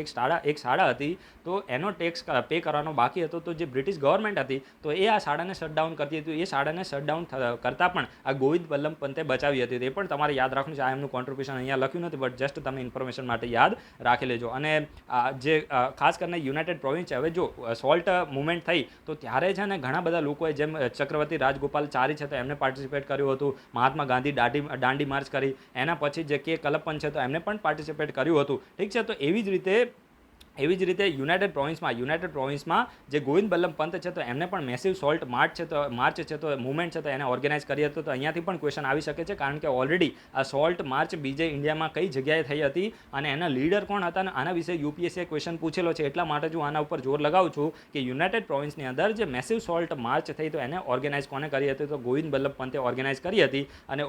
Speaker 1: એક શાળા હતી તો એનો ટેક્સ પે કરવાનો બાકી હતો. તો જે બ્રિટિશ ગવર્મેન્ટ હતી તો એ આ શાળાને શટડાઉન કરતી હતી. એ શાળાને શટડાઉન કરતાં પણ આ ગોવિંદ વલ્લભ પંતે બચાવી હતી. એ પણ તમારે યાદ રાખવું છે. આ એમનું કોન્ટ્રીબ્યુશન અહીંયા લખ્યું નથી બટ જસ્ટ તમે ઇન્ફોર્મેશન માટે યાદ રાખી લેજો. અને જે ખાસ કરીને યુનાઇટેડ પ્રોવિન્સ છે, હવે જો સોલ્ટ મુવમેન્ટ થઈ તો ત્યારે છે ને ઘણા બધા લોકોએ જેમ ચક્રવર્તી રાજગોપાલચારી છે તો એમને પાર્ટિસિપેટ કર્યું હતું. મહાત્મા ગાંધી દાંડી માર્ચ કરી. એના પછી જે કે કલપ્પન છે તો એમને પણ પાર્ટિસિપેટ કર્યું હતું. ઠીક છે, તો એવી જ રીતે યુનાઇટેડ પ્રોવિન્સમાં જે ગોવિંદ વલ્લભ પંત છે તો એમને પણ મેસિવ સોલ્ટ માર્ચ છે તો મુવમેન્ટ છે તો એને ઓર્ગેનાઇઝ કરી હતું. તો અહીંયાથી પણ ક્વેશ્ચન આવી શકે છે કારણ કે ઓલરેડી આ સોલ્ટ માર્ચ બીજે ઇન્ડિયામાં કઈ જગ્યાએ થઈ હતી અને એના લીડર કોણ હતા અને આના વિશે યુપીએસસીએ ક્વેશ્ચન પૂછેલો છે. એટલા માટે હું આના ઉપર જોર લગાવું છું કે યુનાઇટેડ પ્રોવિન્સની અંદર જે મેસિવ સોલ્ટ માર્ચ થઈ તો એને ઓર્ગેનાઇઝ કોને કરી હતી, તો ગોવિંદ વલ્લભ પંતે ઓર્ગેનાઇઝ કરી હતી. અને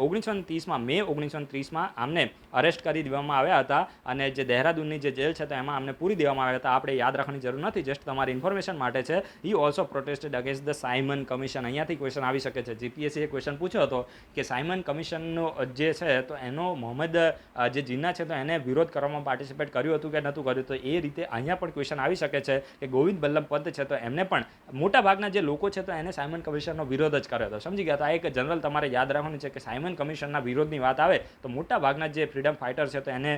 Speaker 1: મે 1930માં આમને અરેસ્ટ કરી દેવામાં આવ્યા હતા અને જે દહેરાદૂનની જે જેલ છે તો એમાં આમને પૂરી દેવામાં દેવામાં આવ્યા હતા, આપણે યાદ રાખવાની જરૂર નથી, જસ્ટ તમારી ઇન્ફોર્મેશન માટે છે. He also protested against the Simon commission. અહીંયાથી ક્વેશ્ચન આવી શકે છે. જીપીએસસીએ ક્વેશ્ચન પૂછ્યો હતો કે સાયમન કમિશનનો જે છે તો એનો મોહમ્મદ જે જીન્ના છે તો એને વિરોધ કરવામાં પાર્ટિસિપેટ કર્યું હતું કે નહોતું કર્યું. તો એ રીતે અહીંયા પણ ક્વેશ્ચન આવી શકે છે કે ગોવિંદ બલ્લભ પંત છે તો એમને પણ મોટાભાગના જે લોકો છે તો એને સાયમન કમિશનનો વિરોધ જ કર્યો હતો. સમજી ગયા? તો આ એક જનરલ તમારે યાદ રાખવાનું છે કે સાયમન કમિશનના વિરોધની વાત આવે તો મોટાભાગના જે ફ્રીડમ ફાઇટર છે તો એને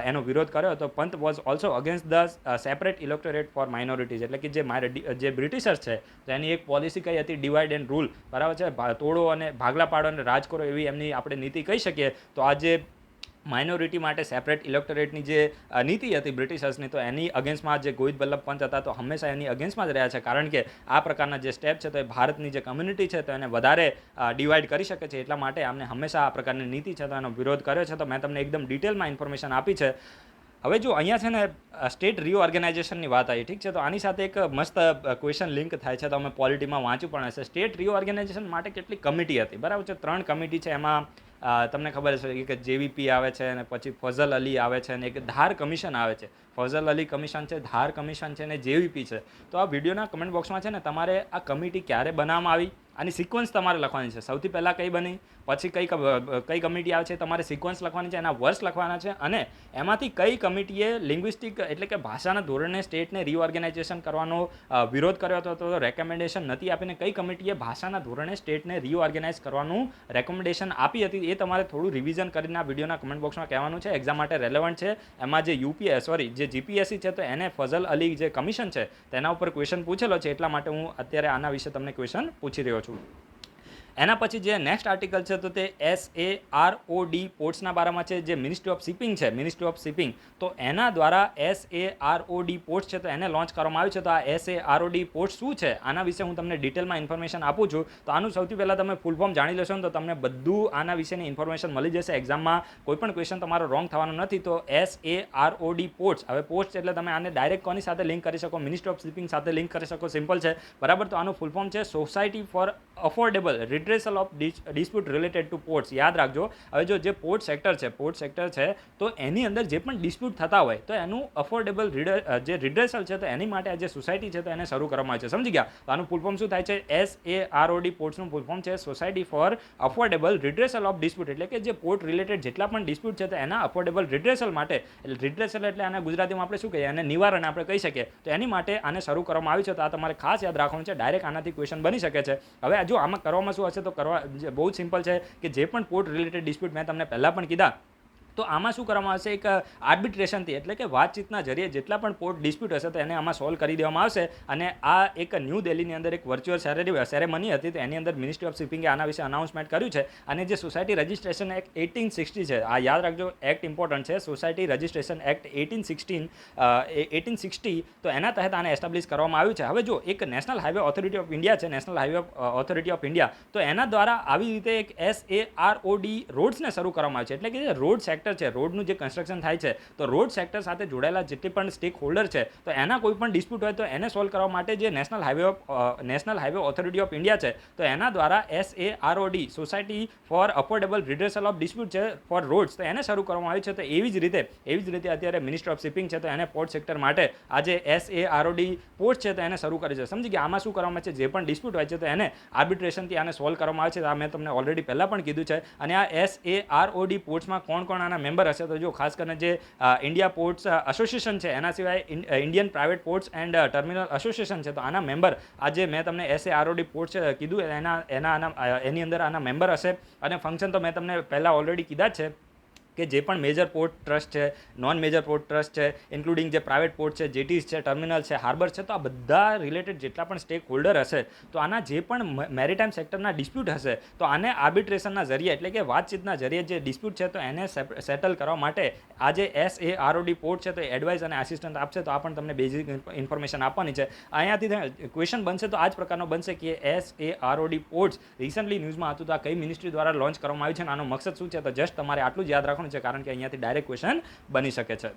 Speaker 1: એનો વિરોધ કર્યો હતો. Pant was also against the separate electorate for minorities, એટલે કે જે બ્રિટિશર્સ છે તો એની એક પોલિસી કઈ હતી, ડિવાઇડ એન્ડ રૂલ, બરાબર છે, તોડો અને ભાગલા પાડો અને રાજ કરો, એવી એમની આપણે નીતિ કહી શકીએ. તો આ જે માઇનોરિટી માટે સેપરેટ ઇલેક્ટોરેટની જે નીતિ હતી બ્રિટિશર્સની, તો એની અગેન્સ્ટમાં જે ગોવિંદ બલ્લભ પંત હતા તો હંમેશા એની અગેન્સ્ટમાં જ રહ્યા છે, કારણ કે આ પ્રકારના જે સ્ટેપ છે તો એ ભારતની જે કમ્યુનિટી છે તો એને વધારે ડિવાઈડ કરી શકે છે. એટલા માટે આમને હંમેશા આ પ્રકારની નીતિ છે તો એનો વિરોધ કર્યો છે. તો મેં તમને એકદમ ડિટેલમાં ઇન્ફોર્મેશન આપી છે. હવે જો અહીંયા છે ને સ્ટેટ રીઓર્ગેનાઇઝેશનની વાત આવી, ઠીક છે, તો આની સાથે એક મસ્ત ક્વેશ્ચન લિંક થાય છે, તો અમે પોલિટીમાં વાંચ્યું પણ હશે. સ્ટેટ રીઓર્ગેનાઇઝેશન માટે કેટલી કમિટી હતી, બરાબર છે, 3 કમિટી છે. એમાં તમને ખબર છે કે જેવીપી આવે છે અને પછી ફઝલ અલી આવે છે અને એક ધાર કમિશન આવે છે. ફઝલ અલી કમિશન છે, ધાર કમિશન છે અને જેવીપી છે. તો આ વિડીયોના કમેન્ટ બોક્સમાં છે ને તમારે આ કમિટી ક્યારે બનાવવામાં આવી આની સિક્વન્સ તમારે લખવાની છે. સૌથી પહેલાં કઈ બની, પછી કઈ કમિટી આવે છે, તમારે સિક્વન્સ લખવાની છે, એના વર્ષ લખવાના છે, અને એમાંથી કઈ કમિટીએ લિંગ્વિસ્ટિક એટલે કે ભાષાના ધોરણે સ્ટેટને રીઓર્ગેનાઇઝેશન કરવાનો વિરોધ કર્યો હતો, તો રેકમેન્ડેશન નથી આપીને કઈ કમિટીએ ભાષાના ધોરણે સ્ટેટને રીઓર્ગેનાઇઝ કરવાનું રેકમેન્ડેશન આપી હતી. એ તમારે થોડું રિવિઝન કરીને આ વિડીયોના કમેન્ટ બોક્સમાં કહેવાનું છે. એક્ઝામ માટે રેલેવન્ટ છે. એમાં જે જીપીએસસી છે તો એને ફઝલ અલી જે કમિશન છે તેના ઉપર ક્વેશ્ચન પૂછેલો છે, એટલા માટે હું અત્યારે આના વિશે તમને ક્વેશ્ચન પૂછી રહ્યો છું. એના પછી જે નેક્સ્ટ આર્ટિકલ છે તો તે SAROD પોર્ટ્સના બારામાં છે. જે મિનિસ્ટ્રી ઓફ શિપિંગ છે, મિનિસ્ટ્રી ઓફ શિપિંગ, તો એના દ્વારા SAROD પોર્ટ્સ છે તો એને લોન્ચ કરવામાં આવ્યું છે. તો આ SAROD પોર્ટ્સ શું છે આના વિશે હું તમને ડિટેલમાં ઇન્ફોર્મેશન આપું છું. તો આનું સૌથી પહેલાં તમે ફૂલ ફોર્મ જાણી લેશો ને તો તમને બધું આના વિશેની ઇન્ફોર્મેશન મળી જશે. એક્ઝામમાં કોઈ પણ ક્વેશ્ચન તમારો રોંગ થવાનો નથી. તો SAROD પોર્ટ્સ, હવે પોર્ટ્સ એટલે તમે આને ડાયરેક્ટ કોની સાથે લિંક કરી શકો, મિનિસ્ટ્રી ઓફ શિપિંગ સાથે લિંક કરી શકો, સિમ્પલ છે, બરાબર. તો આનું ફૂલ ફોર્મ છે society for affordable redressal of dispute related to ports. યાદ રાખજો. હવે જે પોર્ટ સેક્ટર છે તો એની અંદર જે પણ ડિસ્પ્યુટ થતા હોય તો એનું અફોર્ડેબલ જે રિડ્રેસલ છે તો એની માટે આ જે સોસાયટી છે તો એને શરૂ કરવામાં આવે છે. સમજી ગયા? તો આનું ફૂલ ફોર્મ શું થાય છે? SAROD પોર્ટ્સનું ફૂલ ફોર્મ છે society for affordable redressal of dispute, એટલે કે જે પોર્ટ રિલેટેડ જેટલા પણ ડિસ્પ્યુટ છે તો એના અફોર્ડેબલ રિડ્રેસલ માટે, રિડ્રેસલ એટલે આને ગુજરાતીમાં આપણે શું કહીએ, અને નિવારણ આપણે કહી શકીએ, તો એની માટે આને શરૂ કરવામાં આવ્યું છે. તો આ તમારે ખાસ યાદ રાખવાનું છે. ડાયરેક્ટ આનાથી ક્વેશ્ચન બની શકે છે. હવે જો આમાં કરવામાં શું હશે તો બહુ જ સિમ્પલ છે કે જે પણ પોર્ટ રિલેટેડ ડિસ્પ્યુટ મેં તમને પહેલાં પણ કીધા, તો આમાં શું કરવામાં આવશે, એક આર્બિટ્રેશનથી એટલે કે વાતચીતના જરીએ જેટલા પણ પોર્ટ ડિસ્પ્યુટ હશે તો એને આમાં સોલ્વ કરી દેવામાં આવશે. અને આ એક ન્યૂ દિલ્હીની અંદર એક વર્ચ્યુઅલ સેરેમની હતી, તો એની અંદર મિનિસ્ટ્રી ઓફ શિપિંગે આના વિશે અનાઉન્સમેન્ટ કર્યું છે. અને જે સોસાયટી રજિસ્ટ્રેશન એક્ટ 1860 છે, આ યાદ રાખજો, એક્ટ ઇમ્પોર્ટન્ટ છે, સોસાયટી રજિસ્ટ્રેશન એક્ટ 1860, તો એના તહેત આને એસ્ટાબ્લિશ કરવામાં આવ્યું છે. હવે જો એક national highway authority of India છે, national highway authority of India, તો એના દ્વારા આવી રીતે એક SAROD રોડ્સને શરૂ કરવામાં આવે છે. એટલે કે જે રોડ સેક્ટર છે, રોડનું જે કન્સ્ટ્રક્શન થાય છે, તો રોડ સેક્ટર સાથે જોડાયેલા જેટલી પણ સ્ટેક હોલ્ડર છે તો એના કોઈ પણ ડિસ્પ્યુટ હોય તો એને સોલ્વ કરવા માટે જે national highway authority of India છે તો એના દ્વારા SAROD society for affordable redressal of dispute છે ફોર રોડ્સ, તો એને શરૂ કરવામાં આવી છે. તો એવી જ રીતે અત્યારે મિનિસ્ટ્રી ઓફ શિપિંગ છે તો એને પોર્ટ સેક્ટર માટે આ જે SAROD પોર્ટ છે તો એને શરૂ કરી છે. સમજી ગયા? આમાં શું કરવામાં છે, જે પણ ડિસ્પ્યુટ હોય છે તો એને આર્બિટ્રેશનથી આને સોલ્વ કરવામાં આવે છે. આ મેં તમને ઓલરેડી પહેલાં પણ કીધું છે. અને આ SAROD પોર્ટ્સમાં કોણ મેમ્બર હશે, તો જો ખાસ કરીને જે ઇન્ડિયા પોર્ટ્સ એસોસિએશન છે, એના સિવાય Indian private ports and terminal association છે, તો આના મેમ્બર આજે મેં તમને SAROD પોર્ટ્સ કીધું એની અંદર આના મેમ્બર હશે. અને ફંક્શન તો મેં તમને પહેલાં ઓલરેડી કીધા જ છે કે જે પણ મેજર પોર્ટ ટ્રસ્ટ છે, નોન મેજર પોર્ટ ટ્રસ્ટ છે, ઇન્ક્લુડિંગ જે પ્રાઇવેટ પોર્ટ છે, જેટીઝ છે, ટર્મિનલ છે, હાર્બર છે, તો આ બધા રિલેટેડ જેટલા પણ સ્ટેક હોલ્ડર હશે તો આના જે પણ મેરીટાઈમ સેક્ટરના ડિસ્પ્યુટ હશે તો આને આર્બિટ્રેશનના જરીએ એટલે કે વાતચીતના જરીએ જે ડિસ્પ્યુટ છે તો એને સેટલ કરવા માટે આ જે SAROD પોર્ટ છે તો એડવાઇસ અને આસિસ્ટન્ટ આપશે. તો આ પણ તમને બેઝિક ઇન્ફોર્મેશન આપવાની છે. અહીંયાથી ક્વેશ્ચન બનશે તો આ જ પ્રકારનો બનશે કે SAROD પોર્ટ્સ રિસન્ટલી ન્યૂઝમાં હતું તો આ કઈ મિનિસ્ટ્રી દ્વારા લોન્ચ કરવામાં આવ્યું છે અને આનો મકસદ શું છે, તો જસ્ટ તમારે આટલું જ યાદ રાખવાનું છે, કારણ કે અહીંયાથી ડાયરેક્ટ ક્વેશ્ચન બની શકે છે.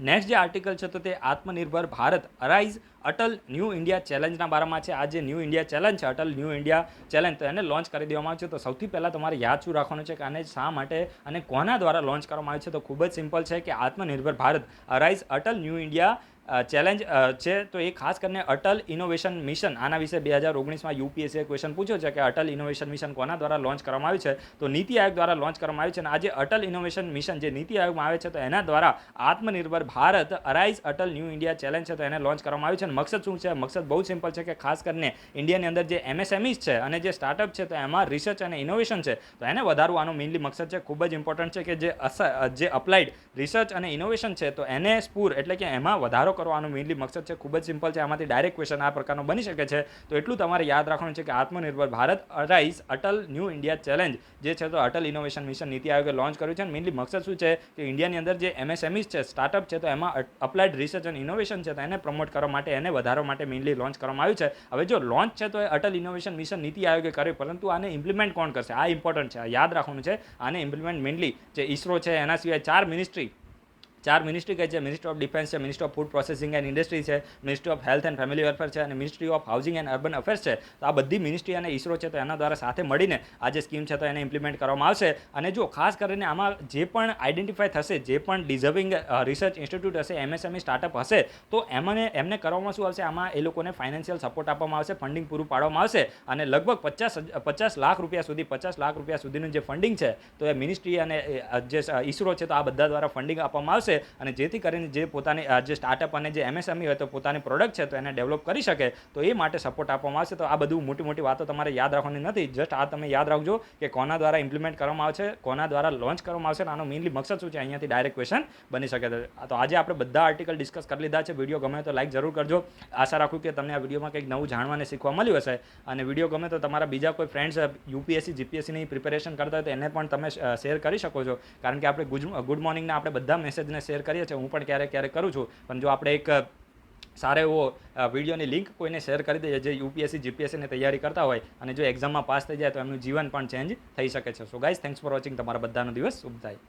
Speaker 1: નેક્સ્ટ જે આર્ટિકલ છે તો તે Aatmanirbhar Bharat arise Atal new India ચેલેન્જના બારામાં છે. આ જે ન્યૂ ઇન્ડિયા ચેલેન્જ છે, અટલ ન્યૂ ઇન્ડિયા ચેલેન્જ, તો એને લોન્ચ કરી દેવામાં આવ્યું છે. તો સૌથી પહેલાં તમારે યાદ શું રાખવાનું છે કે આને શા માટે અને કોના દ્વારા લોન્ચ કરવામાં આવ્યું છે, તો ખૂબ જ સિમ્પલ છે કે આત્મનિર્ભર Bharat arise Atal new India challenge છે તો એ ખાસ કરીને અટલ ઇનોવેશન મિશન, આના વિશે 2019માં યુપીએસસીએ ક્વેશ્ચન પૂછ્યો છે કે અટલ ઇનોવેશન મિશન કોના દ્વારા લોન્ચ કરવામાં આવ્યું છે, તો નીતિ આયોગ દ્વારા લોન્ચ કરવામાં આવ્યું છે. અને આ જે અટલ ઇનોવેશન મિશન જે નીતિ આયોગમાં આવે છે તો એના દ્વારા આત્મનિર્ભર Bharat arise Atal new India challenge છે તો એને લોન્ચ કરવામાં આવ્યું છે. અને મકસદ શું છે? મકસદ બહુ સિમ્પલ છે કે ખાસ કરીને ઇન્ડિયાની અંદર જે એમએસએમઈઝ છે અને જે સ્ટાર્ટઅપ છે તો એમાં રિસર્ચ અને ઇનોવેશન છે તો એને વધારવાનો મેઇનલી મકસદ છે. ખૂબ જ ઇમ્પોર્ટન્ટ છે કે જે અપ્લાઇડ રિસર્ચ અને ઇનોવેશન છે તો એને સ્પૂર એટલે કે એમાં વધારો કરવાનો મેઇનલી મકસદ છે. ખૂબ જ સિમ્પલ છે, આમાંથી ડાયરેક્ટ ક્વેશ્ચન આ પ્રકારનો બની શકે છે. તો એટલું તમારે યાદ રાખવાનું છે કે આત્મનિર્ભર Bharat arise Atal new India challenge જે છે તો અટલ ઇનોવેશન મિશન નીતિ આયોગે લોન્ચ કર્યું છે. અને મેઇનલી મકસદ શું છે કે ઇન્ડિયાની અંદર જે એમએસએમઈઝ છે, સ્ટાર્ટઅપ છે તો એમાં અપ્લાઇડ રિસર્ચ અને ઇનોવેશન છે તો એને પ્રમોટ કરવા માટે, એને વધારવા માટે મેઇનલી લોન્ચ કરવામાં આવ્યું છે. હવે જો લોન્ચ છે તો એ અટલ ઇનોવેશન મિશન નીતિ આયોગે કર્યું, પરંતુ આને ઇમ્પ્લિમેન્ટ કોણ કરશે? આ ઇમ્પોર્ટન્ટ છે, યાદ રાખવાનું છે. આને ઇમ્પ્લિમેન્ટ મેઇનલી જે ઇસરો છે, એના સિવાય ચાર મિનિસ્ટ્રી કઈ છે? મિનિસ્ટ્રી ઓફ ડિફેન્સ છે, ministry of food processing and industry છે, ministry of health and family welfare છે અને ministry of housing and urban affairs છે. તો આ બધી મિનિસ્ટ્રી અને ઇસરો છે તો એના દ્વારા સાથે મળીને આ જે સ્કીમ છે તો એને ઇમ્પ્લિમેન્ટ કરવામાં આવશે. અને જો ખાસ કરીને આમાં જે પણ આઈડેન્ટિફાય થશે, જે પણ ડિઝર્વિંગ રિસર્ચ ઇન્સ્ટિટ્યૂટ હશે, એમએસએમઈ સ્ટાર્ટઅપ હશે તો એમને કરવામાં શું આવશે? આમાં એ લોકોને ફાઇનાન્શિયલ સપોર્ટ આપવામાં આવશે, ફંડિંગ પૂરું પાડવામાં આવશે. અને લગભગ 50 લાખ રૂપિયા સુધીનું જે ફંડિંગ છે તો એ મિનિસ્ટ્રી અને જે ઇસરો છે તો આ બધા દ્વારા ફંડિંગ આપવામાં આવશે. અને જેથી કરીને જે પોતાની જે સ્ટાર્ટઅપ અને જે એમએસએમઈ હોય તો પોતાની પ્રોડક્ટ છે તો એને ડેવલપ કરી શકે, તો એ માટે સપોર્ટ આપવામાં આવશે. તો આ બધું મોટી વાતો તમારે યાદ રાખવાની નથી, જસ્ટ આ તમે યાદ રાખજો કે કોના દ્વારા ઇમ્પ્લિમેન્ટ કરવામાં આવશે, કોના દ્વારા લોન્ચ કરવામાં આવશે. આનો મેઇનલી મકસદ શું છે? અહીંયાથી ડાયરેક્ટ ક્વેશ્ચન બની શકે છે. તો આજે આપણે બધા આર્ટિકલ ડિસ્કસ કરી લીધા છે. વિડીયો ગમે તો લાઈક જરૂર કરજો. આશા રાખું કે તમને આ વિડીયોમાં કંઈક નવું જાણવા અને શીખવા મળ્યું હશે. અને વિડીયો ગમે તો તમારા બીજા કોઈ ફ્રેન્ડ્સ યુપીએસસી જીપીએસસીની પ્રિપેરેશન કરતા હોય તો એને પણ તમે શેર કરી શકો છો. કારણ કે આપણે ગુડ મોર્નિંગના આપણે બધા મેસેજને શેર કરીએ છીએ, હું પણ ક્યારેક કરું છું. પણ જો આપણે એક સારો એવો વિડીયોની લિંક કોઈને શેર કરી દઈએ જે યુપીએસસી જીપીએસસીની તૈયારી કરતા હોય અને જો એક્ઝામમાં પાસ થઈ જાય તો એમનું જીવન પણ ચેન્જ થઈ શકે છે. So guys, thanks for watching. તમારા બધાનો દિવસ શુભ થાય.